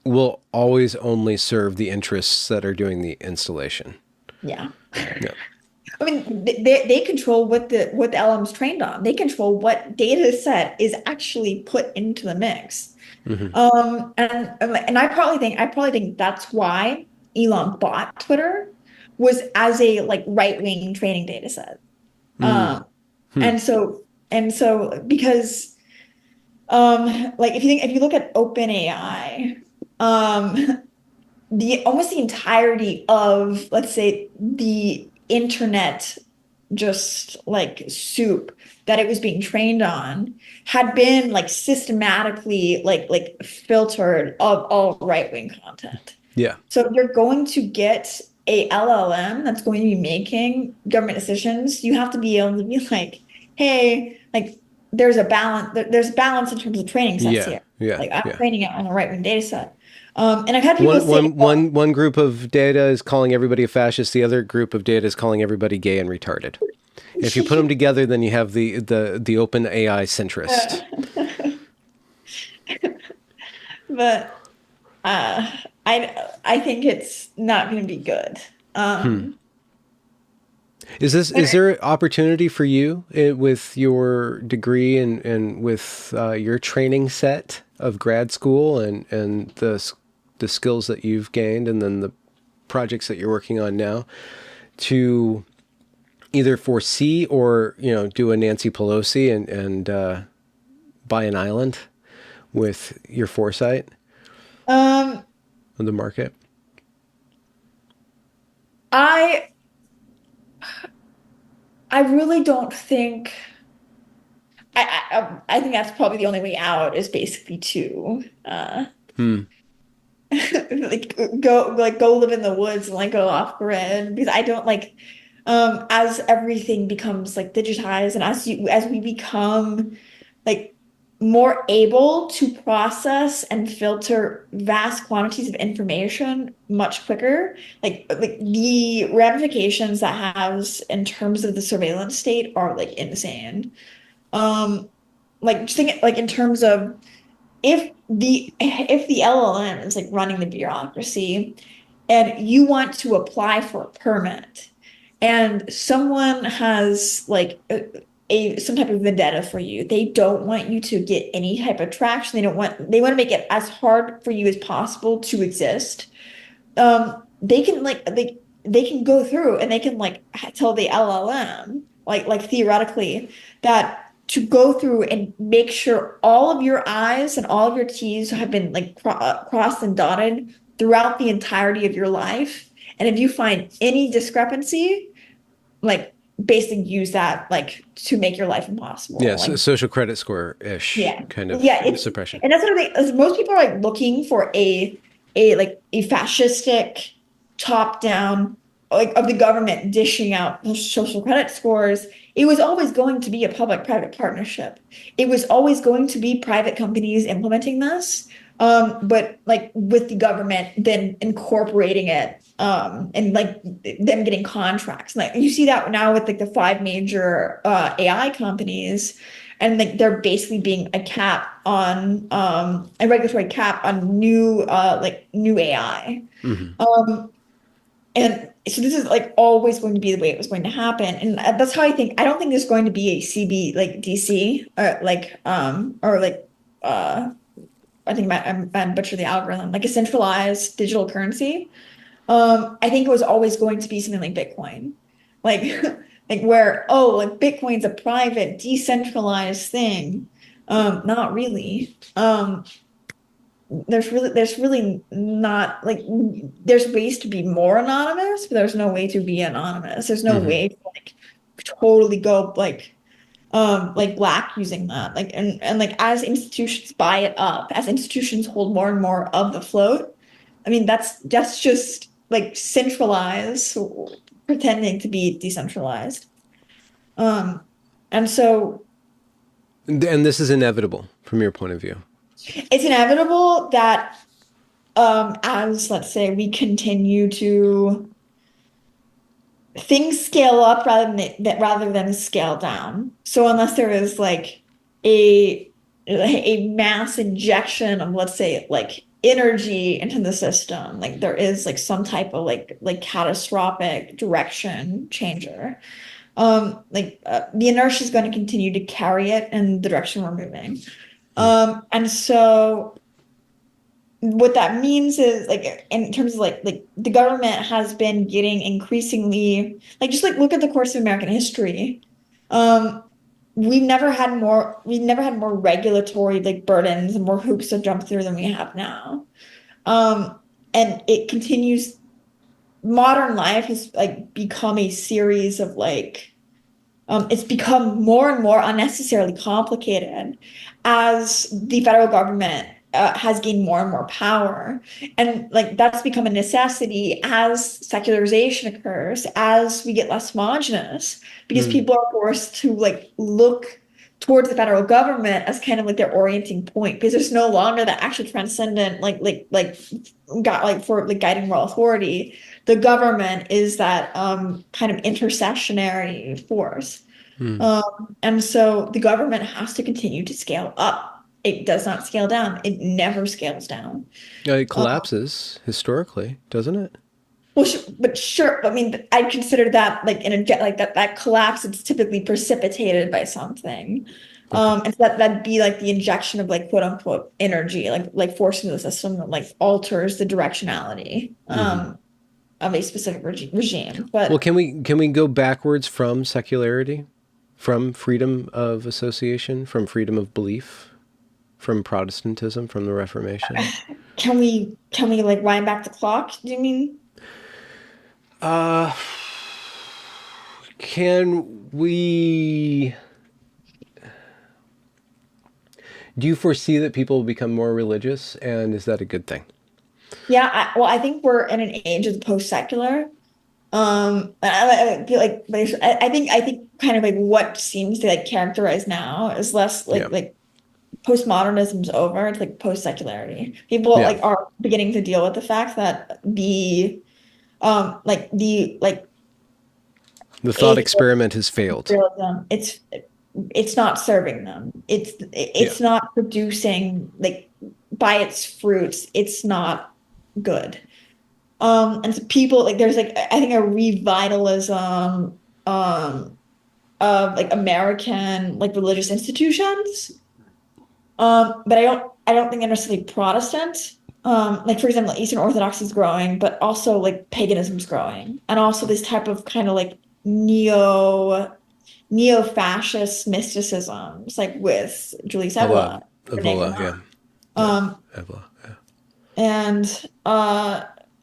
will always only serve the interests that are doing the installation. Yeah. Yeah. I mean, they control what the LM's trained on. They control what data set is actually put into the mix. Hmm. And I probably think that's why Elon bought Twitter was as a like right-wing training data set. Mm. Um, Hmm. and so because like if you look at OpenAI, um, the almost the entirety of, let's say, the internet just like soup that it was being trained on had been like systematically like filtered of all right-wing content. Yeah. So if you're going to get a LLM that's going to be making government decisions, you have to be able to be like, hey, like there's balance in terms of training sets Yeah. here. Yeah. Like I'm Yeah. training it on a right-wing data set. And I've had people One, say, one, well, one, one group of data is calling everybody a fascist. The other group of data is calling everybody gay and retarded. If you put them together, then you have the open AI centrist. but I think it's not going to be good. Is there opportunity for you with your degree and with your training set of grad school and the skills that you've gained and then the projects that you're working on now to either foresee or do a Nancy Pelosi and buy an island with your foresight Um, of the market? I I really don't think I think that's probably the only way out is basically to Like go live in the woods and like go off grid because I don't like as everything becomes like digitized and as we become like more able to process and filter vast quantities of information much quicker, like the ramifications that has in terms of the surveillance state are like insane. Um, like just think like in terms of if the LLM is like running the bureaucracy and you want to apply for a permit and someone has like some type of vendetta for you, they don't want you to get any type of traction. They want to make it as hard for you as possible to exist. They can they can go through and they can like tell the LLM like theoretically that to go through and make sure all of your I's and all of your T's have been like crossed and dotted throughout the entirety of your life. And if you find any discrepancy, like basically use that like to make your life impossible. Yes, Like social credit score-ish yeah. kind of Yeah, it's suppression. and that's what I think is most people are like looking for a like a fascistic top down like of the government dishing out social credit scores. It was always going to be a public-private partnership. It was always going to be private companies implementing this. But like with the government then incorporating it and like them getting contracts. Like you see that now with like the five major AI companies and like there basically being a cap on a regulatory cap on new like new AI. Hmm. And so this is like always going to be the way it was going to happen. And that's how I don't think there's going to be a CB like DC or like I think I'm butcher the algorithm, like a centralized digital currency. I think it was always going to be something like Bitcoin. Like like where, oh, like Bitcoin's a private, decentralized thing. Not really. There's really not like there's ways to be more anonymous, but there's no way to be anonymous. There's no Hmm. way to like totally go like black using that. Like and like as institutions buy it up, as institutions hold more and more of the float, I mean that's just like centralized pretending to be decentralized. Um and so And this is inevitable from your point of view. it's inevitable that as let's say we continue to things scale up rather than scale down. So unless there is like a mass injection of let's say like energy into the system, like there is like some type of like catastrophic direction changer. The inertia is going to continue to carry it in the direction we're moving. Mm. And so what that means is like in terms of like the government has been getting increasingly like just like look at the course of American history. Um, we've never had more regulatory like burdens and more hoops to jump through than we have now. Um, and it continues. Modern life has like become a series of like it's become more and more unnecessarily complicated as the federal government has gained more and more power. And like that's become a necessity as secularization occurs, as we get less homogenous, because Mm. people are forced to like look towards the federal government as kind of like their orienting point, because there's no longer that actual transcendent got like for like guiding moral authority. The government is that kind of intercessionary force. Mm. And so the government has to continue to scale up. It does not scale down. It never scales down. It Um, collapses historically, doesn't it? well, but sure. I mean, I consider that like in a jet like that collapse. It's typically precipitated by something, Okay. and so that'd be like the injection of like quote unquote energy, like force into the system that like alters the directionality Hmm. of a specific regime. Well, But can we go backwards from secularity, from freedom of association, from freedom of belief, from Protestantism, from the Reformation? can we like wind back the clock? Do you mean? Uh, can we? Do you foresee that people will become more religious, and is that a good thing? Yeah, well, I think we're in an age of the post-secular. I feel like I think kind of like what seems to like characterize now is less Yeah. like postmodernism's over. It's like post-secularity. People Yeah. like are beginning to deal with the fact that the The thought atheism, experiment has failed. realism, it's not serving them. Yeah. It's not producing like by its fruits, it's not good. And so people like there's like I think a revitalism of like American like religious institutions. But I don't think they're necessarily Protestant. Like for example, Eastern Orthodoxy is growing, but also like paganism is growing, and also this type of kind of like neo-fascist mysticisms, like with Julius A lot. Evola, Renee Evola, Guénon. yeah. Yeah. Um, Evola, yeah. and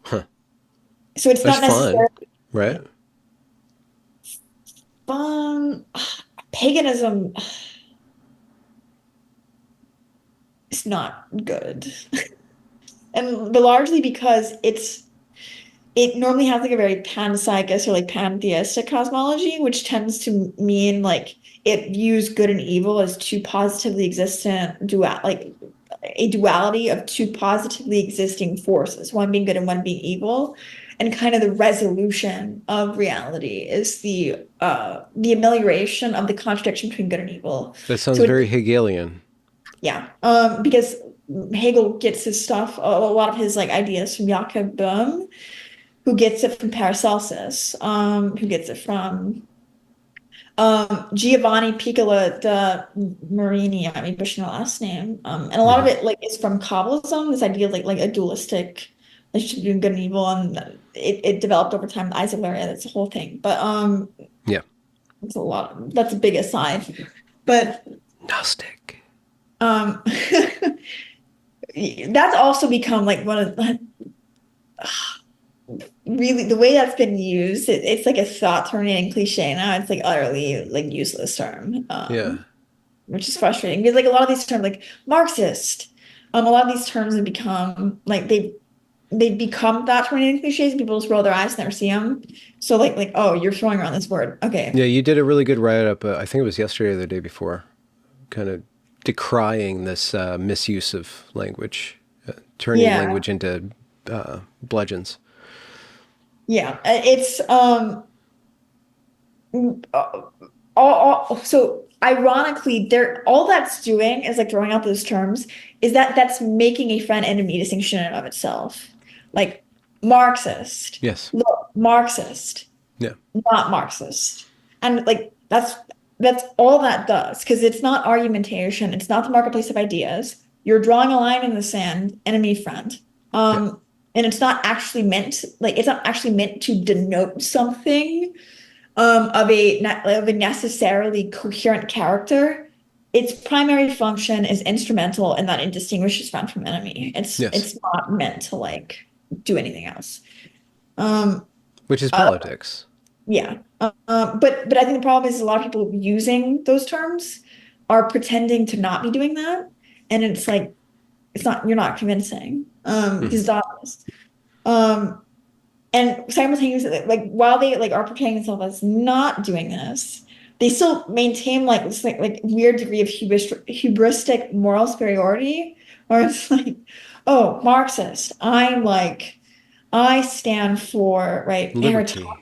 Huh. so it's That's not fun, necessarily right? fun. Paganism is not good. And but largely because it normally has like a very panpsychist or like pantheistic cosmology, which tends to mean like it views good and evil as two positively existent dual like a duality of two positively existing forces, one being good and one being evil. And kind of the resolution of reality is the amelioration of the contradiction between good and evil. That sounds So it's very Hegelian. yeah, because Hegel gets his stuff, a lot of his like ideas from Jakob Böhm, who gets it from Paracelsus, who gets it from Giovanni Piccola de Marini. I mean, Bush, no last name. And a lot of Hmm. it like is from Kabbalism, this idea of like a dualistic relationship between good and evil, and it developed over time with Isaac Luria. That's the whole thing. But Yeah. it's a lot. That's a big aside. But Gnostic. um, that's also become like one of the really the way that's been used. It's like a thought terminating cliche now. It's like utterly like useless term. Yeah. Which is frustrating because like a lot of these terms like Marxist, a lot of these terms have become like they've become thought terminating cliches. People just roll their eyes and never see them. So like oh, you're throwing around this word. Okay. Yeah, you did a really good write-up. I think it was yesterday or the day before, kind of decrying this misuse of language, turning Yeah. language into bludgeons. Yeah. It's so ironically they're all that's doing is like throwing out those terms is that's making a friend enemy distinction in and of itself. Like Marxist, Yes. look, Marxist, Yeah. not Marxist. And like that's all that does because it's not argumentation, it's not the marketplace of ideas. You're drawing a line in the sand, enemy friend. Yeah. And it's not actually meant to denote something of a necessarily coherent character. Its primary function is instrumental in that it distinguishes friend from enemy. Yes. It's not meant to like do anything else. Um, Which is uh, politics. yeah. But I think the problem is a lot of people using those terms are pretending to not be doing that, and it's like it's not you're not convincing because Hmm. it's obvious. Um, and simultaneously, like while they like are portraying themselves as not doing this, they still maintain like this like weird degree of hubristic moral superiority, where it's like, oh, Marxist, I stand for right Liberty. Yeah.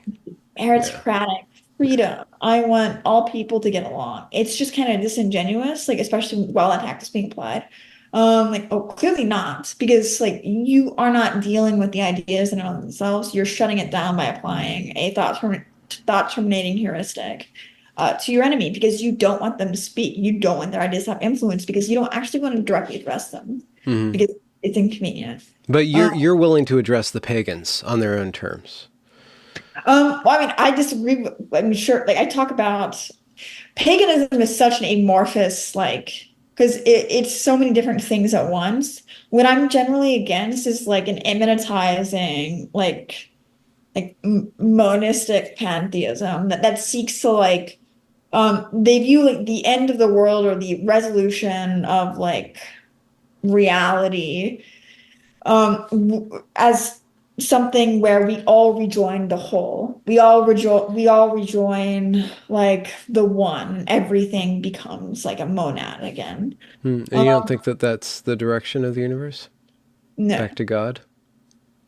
meritocratic freedom. I want all people to get along. It's just kind of disingenuous, like especially while that tact is being applied. Like, oh, clearly not, because like you are not dealing with the ideas in and of themselves. You're shutting it down by applying a thought terminating heuristic to your enemy because you don't want them to speak. You don't want their ideas to have influence because you don't actually want to directly address them Hmm. because it's inconvenient. But Um, you're willing to address the pagans on their own terms. well, I mean, I disagree I'm sure, like, I talk about paganism is such an amorphous, like, because it's so many different things at once. What I'm generally against is like an immanentizing, like monistic pantheism that seeks to like They view like the end of the world or the resolution of like reality as something where we all rejoin the whole. We all rejoin like the one. Everything becomes like a monad again. Hmm. And you don't Um, think that that's the direction of the universe? no. Back to God?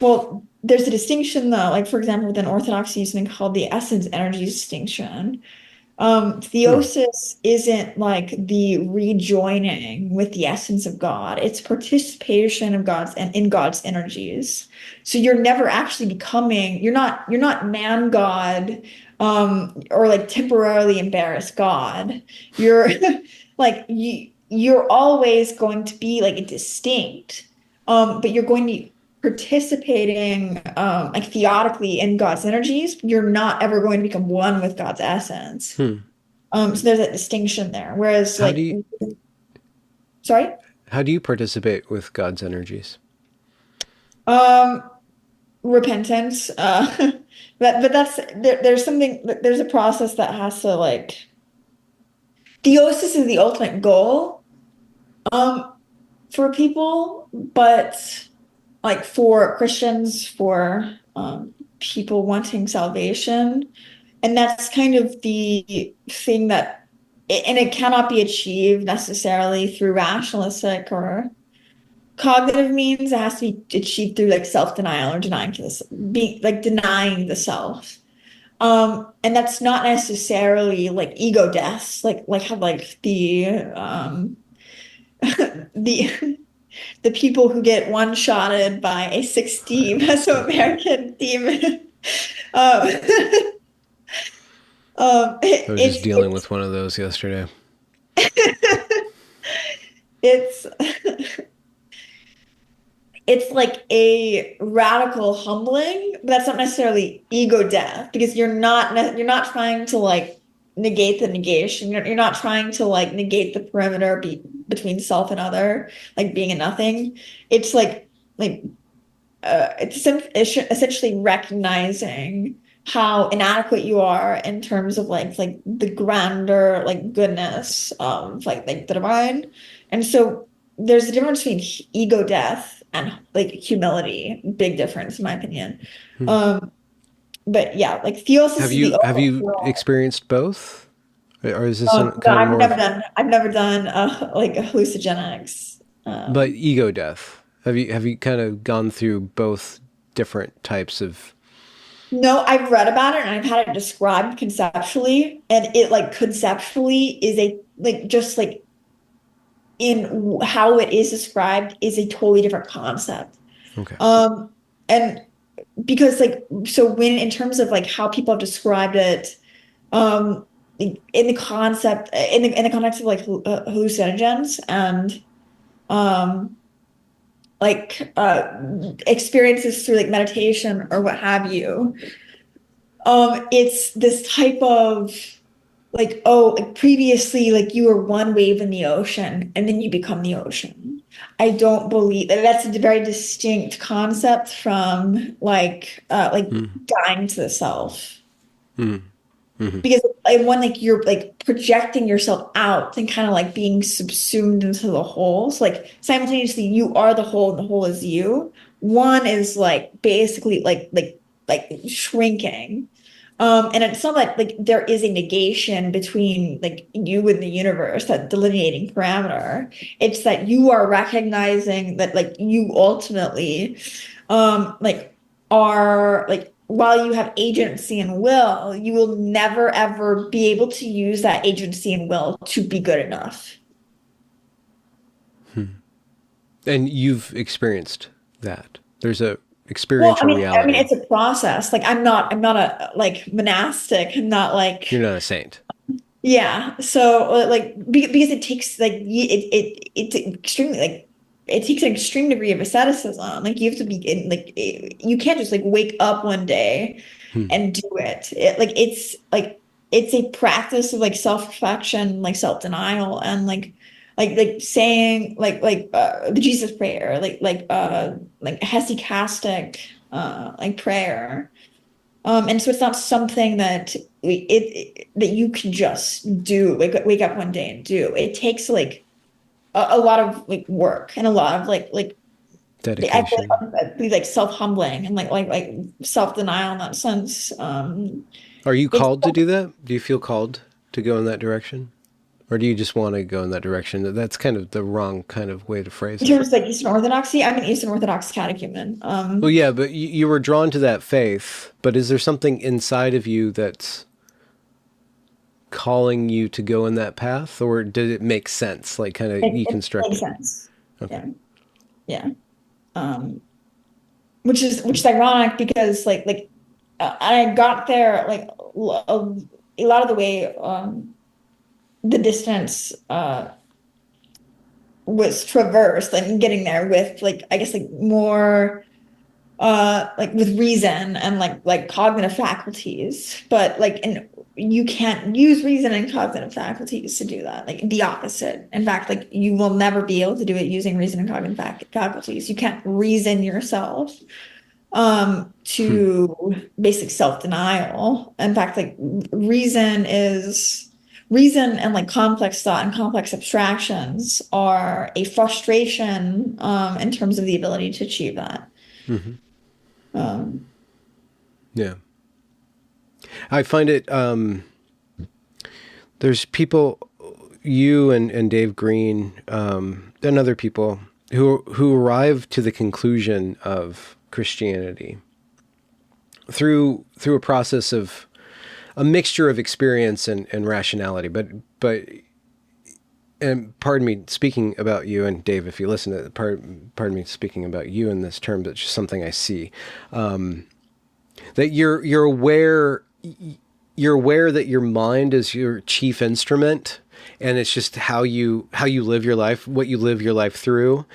Well, there's a distinction though, like for example, within Orthodoxy, something called the essence energy distinction. Hmm. Theosis isn't like the rejoining with the essence of God. It's participation of God's and in God's energies. So you're never actually becoming, you're not man God, or like temporarily embarrassed God. You're like you're always going to be like a distinct, but you're going to be participating like theotically in God's energies. You're not ever going to become one with God's essence. Hmm. So there's that distinction there. Whereas How do like, you sorry, how do you participate with God's energies? um, repentance. But that's there's something, there's a process that has to like, theosis is the ultimate goal, um, for people, but like for Christians, for people wanting salvation, and that's kind of the thing that, and it cannot be achieved necessarily through rationalistic or cognitive means. It has to be achieved through like self-denial or denying to this, being like denying the self. And that's not necessarily like ego deaths, like how like the the people who get one-shotted by a 60 Mesoamerican demon. Um, I was just dealing with one of those yesterday. it's it's like a radical humbling, but that's not necessarily ego death because you're not trying to like negate the negation. You're not trying to like negate the perimeter between self and other, like being a nothing. It's like it's essentially recognizing how inadequate you are in terms of like the grander like goodness of like the divine. And so there's a difference between ego death and like humility. Big difference in my opinion. Hmm. um but yeah, like theosis Have is the you have ultimate you goal. experienced both, or is this No, kind of more of I've never done like hallucinogenics. but ego death? Have you kind of gone through both different types of? No, I've read about it and I've had it described conceptually, and it like conceptually is a like just like how it is described is a totally different concept. Okay. Um, and because like so when in terms of like how people have described it, in the concept in the context of like hallucinogens and um like experiences through like meditation or what have you. It's this type of like, oh, like previously, like you were one wave in the ocean and then you become the ocean. I don't believe that that's a very distinct concept from like Mm. dying to the self. Mm. Hmm. Because like one, like you're like projecting yourself out and kind of like being subsumed into the whole. So like simultaneously you are the whole and the whole is you. One is like basically like shrinking. And it's not like there is a negation between like you and the universe, that delineating parameter. It's that you are recognizing that like you ultimately like are like while you have agency and will, you will never ever be able to use that agency and will to be good enough. And you've experienced that. There's a Well, experiential I mean, reality. it's a process. Like I'm not a like monastic. I'm not You're like, not a saint. yeah. So like because it takes like it's extremely like it takes an extreme degree of asceticism. Like you have to be in like you can't just like wake up one day Hmm. and do it. Like it's a practice of like self-reflection, like self-denial, and like saying the Jesus prayer, like hesychastic like prayer. And so it's not something that that you can just do, like wake up one day and do. It takes like a lot of like work and a lot of I feel Dedication. be like self-humbling and like self-denial in that sense. Are you It's called to do that? Do you feel called to go in that direction? Or do you just want to go in that direction? That's kind of the wrong kind of way to phrase in it. terms of like Eastern Orthodoxy. I'm an Eastern Orthodox catechumen. Well, yeah, but you were drawn to that faith, but is there something inside of you that's calling you to go in that path, or did it make sense, like kind of It deconstruct makes it? sense. Okay. Yeah, yeah. Um, which is ironic because I got there like a lot of the way. The distance was traversed and getting there with like I guess like more like with reason and like cognitive faculties, but like and you can't use reason and cognitive faculties to do that, like the opposite. In fact, like you will never be able to do it using reason and cognitive faculties. You can't reason yourself Hmm. to basic self-denial. In fact, like reason and like complex thought and complex abstractions are a frustration in terms of the ability to achieve that. Hmm. Um, Yeah. I find it, there's people, you and Dave Green, and other people who arrive to the conclusion of Christianity through a process of a mixture of experience and rationality. But and pardon me speaking about you, and Dave, if you listen to it, pardon me speaking about you in this term, but it's just something I see, that you're aware that your mind is your chief instrument, and it's just how you live your life, what you live your life through,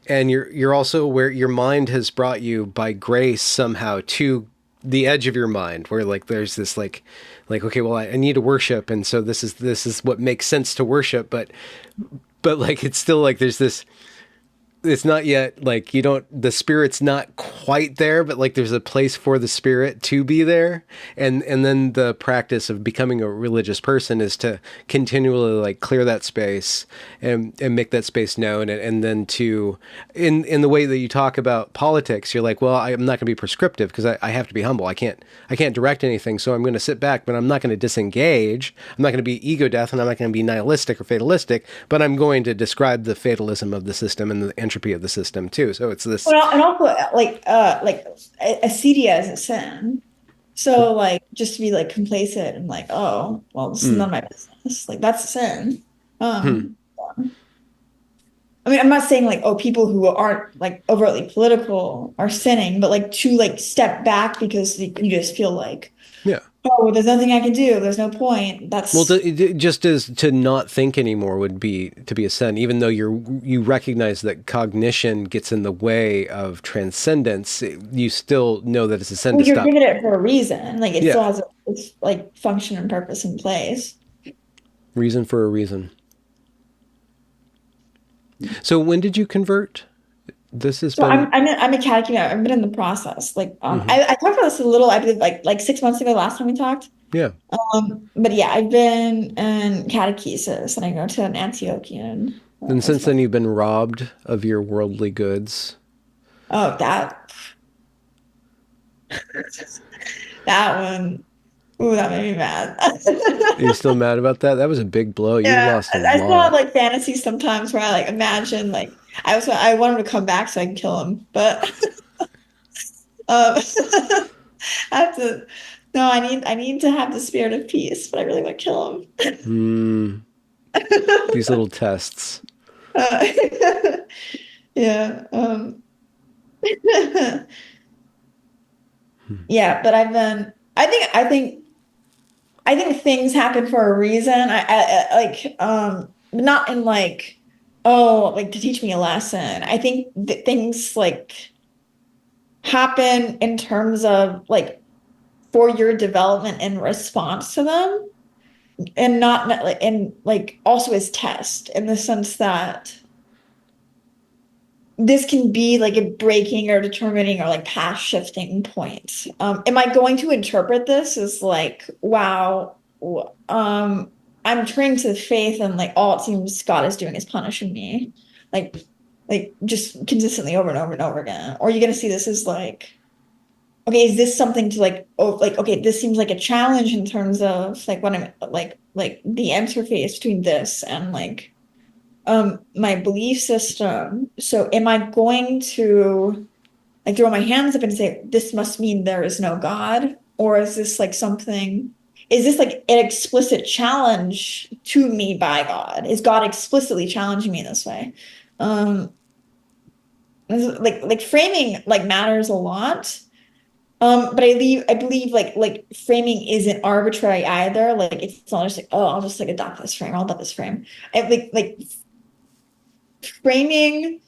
and you're also aware your mind has brought you by grace somehow to the edge of your mind where like there's this like okay, well, I need to worship, and so this is what makes sense to worship, but like it's still like there's this, it's not yet like you don't, the spirit's not quite there, but like there's a place for the spirit to be there. And then the practice of becoming a religious person is to continually like clear that space and make that space known. And then to, in the way that you talk about politics, you're like, well, I'm not going to be prescriptive because I have to be humble. I can't direct anything. So I'm going to sit back, but I'm not going to disengage. I'm not going to be ego death, and I'm not going to be nihilistic or fatalistic, but I'm going to describe the fatalism of the system and the entropy of the system too. So it's this. well, and also like acedia is a sin. So like just to be like complacent and like, oh, well, this is none Mm, of my business. Like that's a sin. hmm, I mean, I'm not saying like, oh, people who aren't like overtly political are sinning, but like to like step back because you just feel like, yeah. oh, well, there's nothing I can do. There's no point. Well, That's just as to not think anymore would be to be a sin, even though you recognize that cognition gets in the way of transcendence. You still know that it's a sin well, to you're stop. giving it for a reason. Like it still Yeah, has its like function and purpose in place. reason for a reason. So when did you convert? This has So been. I'm a catechumen. I've been in the process. Like Hmm. I talked about this a little, I believe like 6 months ago, last time we talked. Yeah, But yeah, I've been in catechesis and I go to an Antiochian and as since well. then you've been robbed of your worldly goods. Oh, that one. Ooh, that made me mad. Are you still mad about that? That was a big blow. You Yeah, lost a I still have lot. like fantasies sometimes where I like imagine like I want him to come back so I can kill him, but um, I have to. No, I need to have the spirit of peace, but I really want to kill him. Hmm. These little tests. Uh, yeah. Yeah, but I've been. I think things happen for a reason. Like not in like oh like to teach me a lesson. I think that things like happen in terms of like for your development in response to them, and not like and like also as test in the sense that this can be like a breaking or determining or like path shifting point. Am I going to interpret this as like, wow, I'm turning to the faith and like all it seems God is doing is punishing me, like, like just consistently over and over and over again? Or are you going to see this as like, okay, is this something to like, oh, like, okay, this seems like a challenge in terms of like what I'm like the interface between this and like my belief system. So am I going to like throw my hands up and say this must mean there is no God? Or is this like something, is this like an explicit challenge to me by God? Is God explicitly challenging me this way? um like framing like matters a lot. But I believe like framing isn't arbitrary either. Like it's not just like, oh, I'll just like adopt this frame, I'll adopt this frame. Like framing,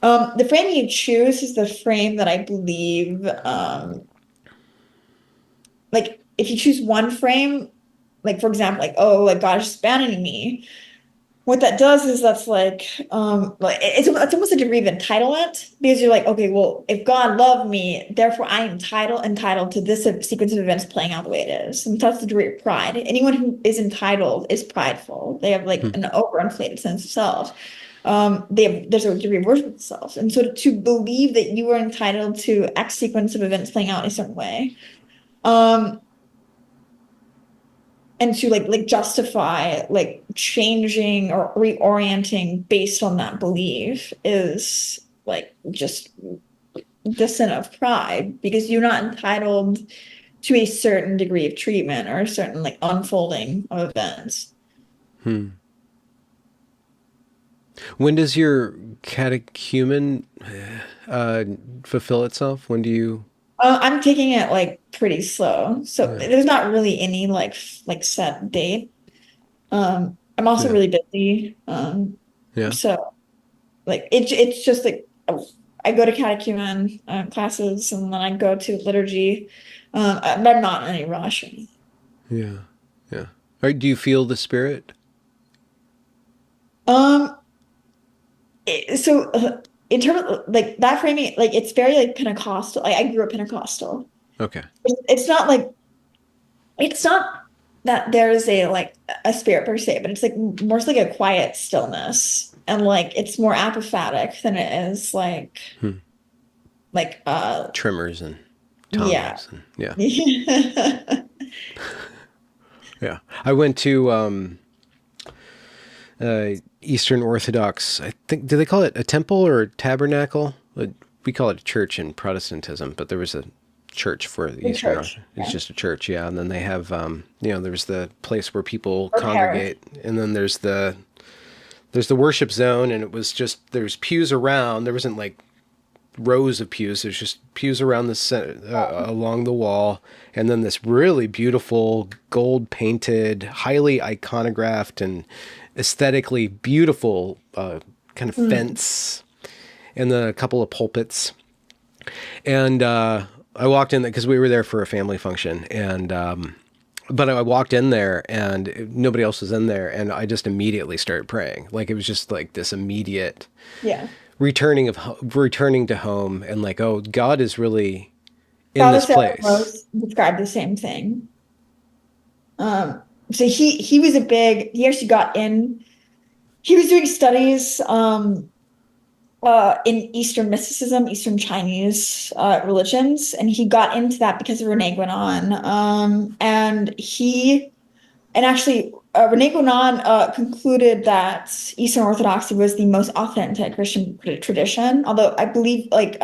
the frame you choose is the frame that I believe, like if you choose one frame, like for example, like, oh, like God is just abandoning me, what that does is that's like it's almost a degree of entitlement because you're like, okay, well, if God loved me, therefore I am entitled to this sequence of events playing out the way it is. And that's the degree of pride. Anyone who is entitled is prideful. They have like Hmm. an overinflated sense of self. There's a degree of worship of self. And so to believe that you are entitled to X sequence of events playing out in a certain way, um, and to like justify like changing or reorienting based on that belief is like just the sin of pride because you're not entitled to a certain degree of treatment or a certain like unfolding of events. Hmm. When does your catechumen uh, fulfill itself? When do you? I'm taking it like pretty slow, so Yeah. there's not really any like set date. I'm also Yeah. really busy, Yeah. so like it's just like I go to catechumen classes and then I go to liturgy. But I'm not in any rush. Yeah. Yeah. All right. Do you feel the spirit? Um, in terms of like that framing, like it's very like Pentecostal. Like, I grew up Pentecostal. Okay. It's not like it's not that there's a like a spirit per se, but it's like more so like a quiet stillness, and like it's more apophatic than it is Hmm. like Tremors and yeah. tongues and yeah. Yeah. I went to Eastern Orthodox. I think, do they call it a temple or a tabernacle? We call it a church in Protestantism, but there was a church for the The Eastern church, Orthodox. It's yeah. just a church, yeah. And then they have, there's the place where people Or parish. congregate, and then there's the worship zone, and it was just there's pews around. There wasn't like rows of pews. There's just pews around along the wall, and then this really beautiful gold painted, highly iconographed and aesthetically beautiful kind of Mm. fence, and then a couple of pulpits. And I walked in there because we were there for a family function, and but I walked in there and nobody else was in there, and I just immediately started praying. Like it was just like this immediate Yeah. returning to home, and like, oh, God is really in Father this Sarah place. Rose described the same thing. Um, so he was a big, he actually got in, he was doing studies in Eastern mysticism, Eastern Chinese religions, and he got into that because of Rene Guénon. And actually Rene Guénon concluded that Eastern Orthodoxy was the most authentic Christian tradition, although I believe I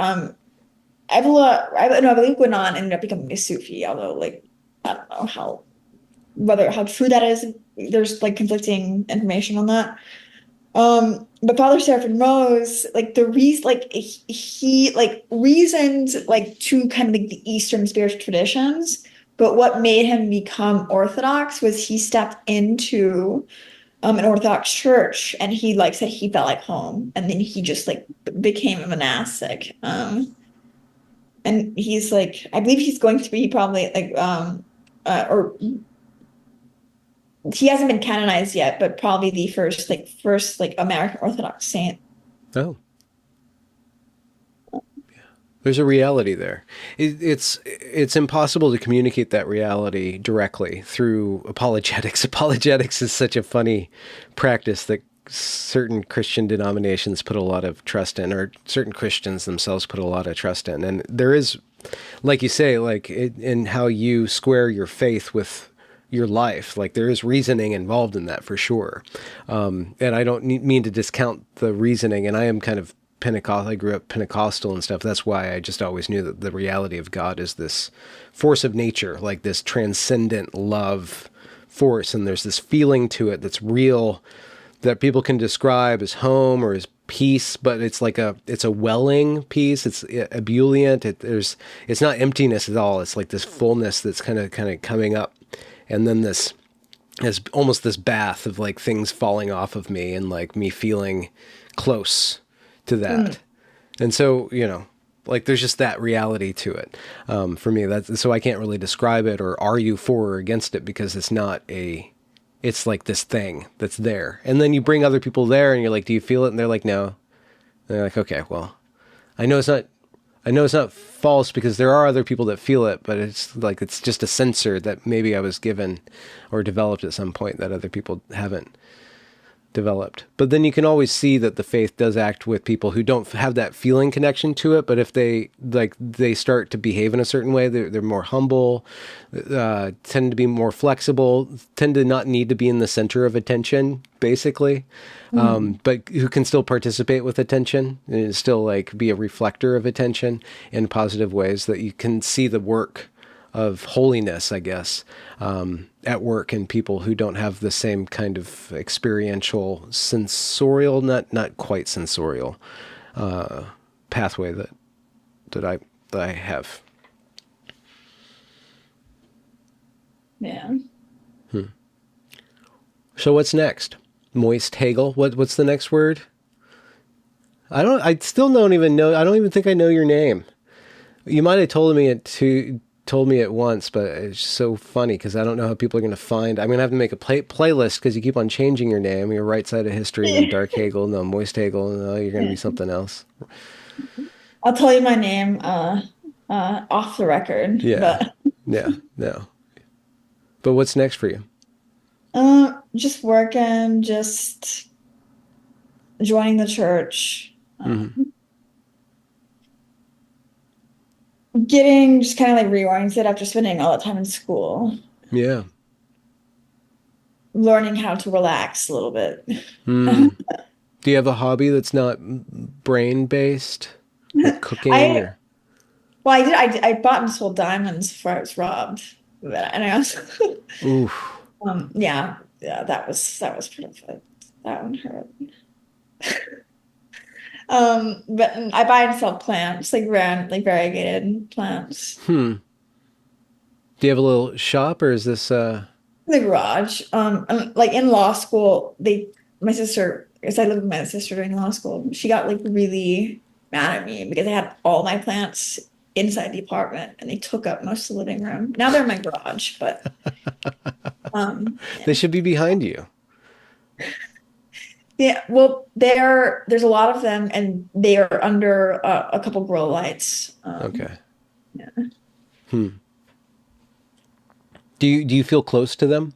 believe Guénon ended up becoming a Sufi, although like I don't know how true that is. There's like conflicting information on that. But Father Seraphim Rose, like the reason, like he like reasoned like to kind of like the Eastern spiritual traditions, but what made him become Orthodox was he stepped into an Orthodox church and he like said he felt like home, and then he just like became a monastic. And he's like, I believe he's going to be probably like or he hasn't been canonized yet, but probably the first like American Orthodox saint. Oh, There's a reality there. It's impossible to communicate that reality directly through apologetics. Apologetics is such a funny practice that certain Christian denominations put a lot of trust in, or certain Christians themselves put a lot of trust in. And there is, like you say, like in how you square your faith with your life, like there is reasoning involved in that for sure. And I don't mean to discount the reasoning, and I am kind of Pentecostal. I grew up Pentecostal and stuff. That's why I just always knew that the reality of God is this force of nature, like this transcendent love force. And there's this feeling to it that's real, that people can describe as home or as peace, but it's like it's a welling peace. It's ebullient. It's not emptiness at all. It's like this fullness that's kind of coming up. And then this is almost this bath of like things falling off of me and like me feeling close to that. And so, like there's just that reality to it. For me, so I can't really describe it or argue for or against it, because it's like this thing that's there. And then you bring other people there and you're like, do you feel it? And they're like, no. And they're like, okay, well, I know it's not false because there are other people that feel it, but it's just a sensor that maybe I was given or developed at some point that other people haven't developed. But then you can always see that the faith does act with people who don't have that feeling connection to it. But if they start to behave in a certain way, they're more humble, tend to be more flexible, tend to not need to be in the center of attention, basically. But who can still participate with attention and still like be a reflector of attention in positive ways, that you can see the work of holiness, I guess, at work in people who don't have the same kind of experiential, sensorial, not quite sensorial, pathway that I have. Yeah. So what's next? Moist Hegel. What's the next word? I still don't even know. I don't even think I know your name. You might have told me it once, but it's so funny because I don't know how people are going to find. I'm going to have to make a playlist because you keep on changing your name. You're Right Side of History, and then Dark Hegel, no Moist Hegel, no, you're going to be something else. I'll tell you my name off the record. Yeah. But Yeah. No. But what's next for you? just working, just joining the church. Getting just kind of like reoriented after spending all that time in school. Yeah. Learning how to relax a little bit. Do you have a hobby that's not brain based? Like cooking or? Well, I bought and sold diamonds before I was robbed. And I also Oof. yeah, that was pretty good. That one hurt. But I buy and sell plants, like variegated plants. Do you have a little shop, or is this In the garage. Like in law school, my sister, because I lived with my sister during law school, she got like really mad at me because I had all my plants inside the apartment and they took up most of the living room. Now they're in my garage, but they should be behind you. yeah, well, there's a lot of them, and they are under a couple grow lights. Okay. Yeah. Do you feel close to them?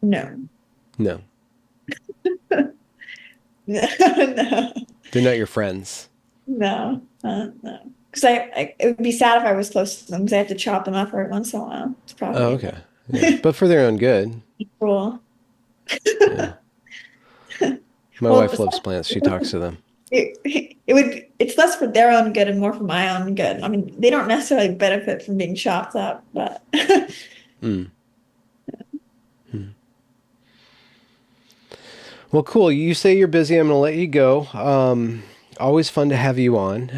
No. No. No. They're not your friends. No. No. Because it would be sad if I was close to them because I have to chop them up every once in a while. It's probably okay. Yeah. But for their own good. Cool. Yeah. My wife loves plants. She talks to them. It's less for their own good and more for my own good. I mean, they don't necessarily benefit from being chopped up, but Well, cool. You say you're busy. I'm going to let you go. Always fun to have you on.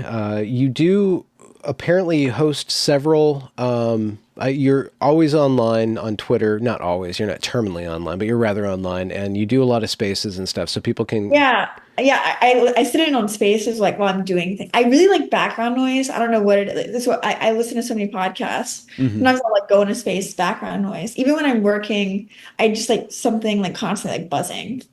You do apparently host several. You're always online on Twitter. Not always. You're not terminally online, but you're rather online, and you do a lot of spaces and stuff, so people can. Yeah. I sit in on spaces like while I'm doing things. I really like background noise. I don't know what it is. This is what I listen to so many podcasts. Sometimes I'll like go into space, background noise. Even when I'm working, I just like something like constantly like buzzing.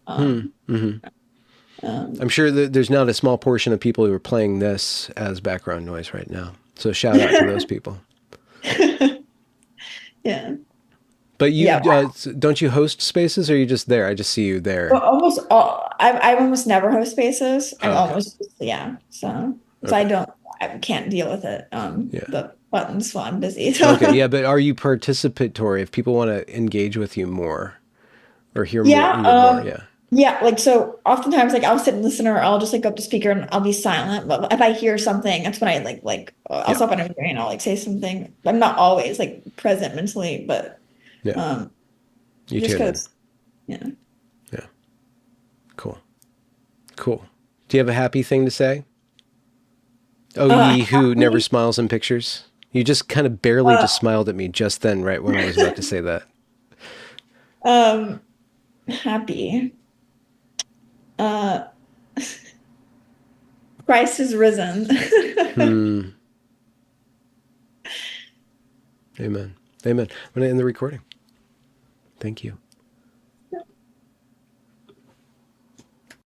I'm sure that there's not a small portion of people who are playing this as background noise right now. So shout out to those people. Yeah. But you Yeah. don't you host spaces, or are you just there? I just see you Well, there. almost all, I almost never host spaces. I'm Oh, okay. almost, yeah. So Okay. I can't deal with it. Yeah. The buttons while I'm busy. Okay. So Yeah. But are you participatory if people want to engage with you more or hear more yeah, you more? Yeah. yeah, like so oftentimes like I'll sit and listen or I'll just like go up to speaker and I'll be silent. But if I hear something, that's when I I'll Yeah. stop what I'm doing and I'll like say something. I'm not always like present mentally, but Yeah. um You just tune in. because yeah. Yeah. Cool. Cool. Do you have a happy thing to say? Oh, ye who never Happy, smiles in pictures. You just kind of barely uh just smiled at me just then, right when I was about to say that. um happy. Uh Christ is risen. Hmm. Amen. Amen. I'm going to end the recording. Thank you.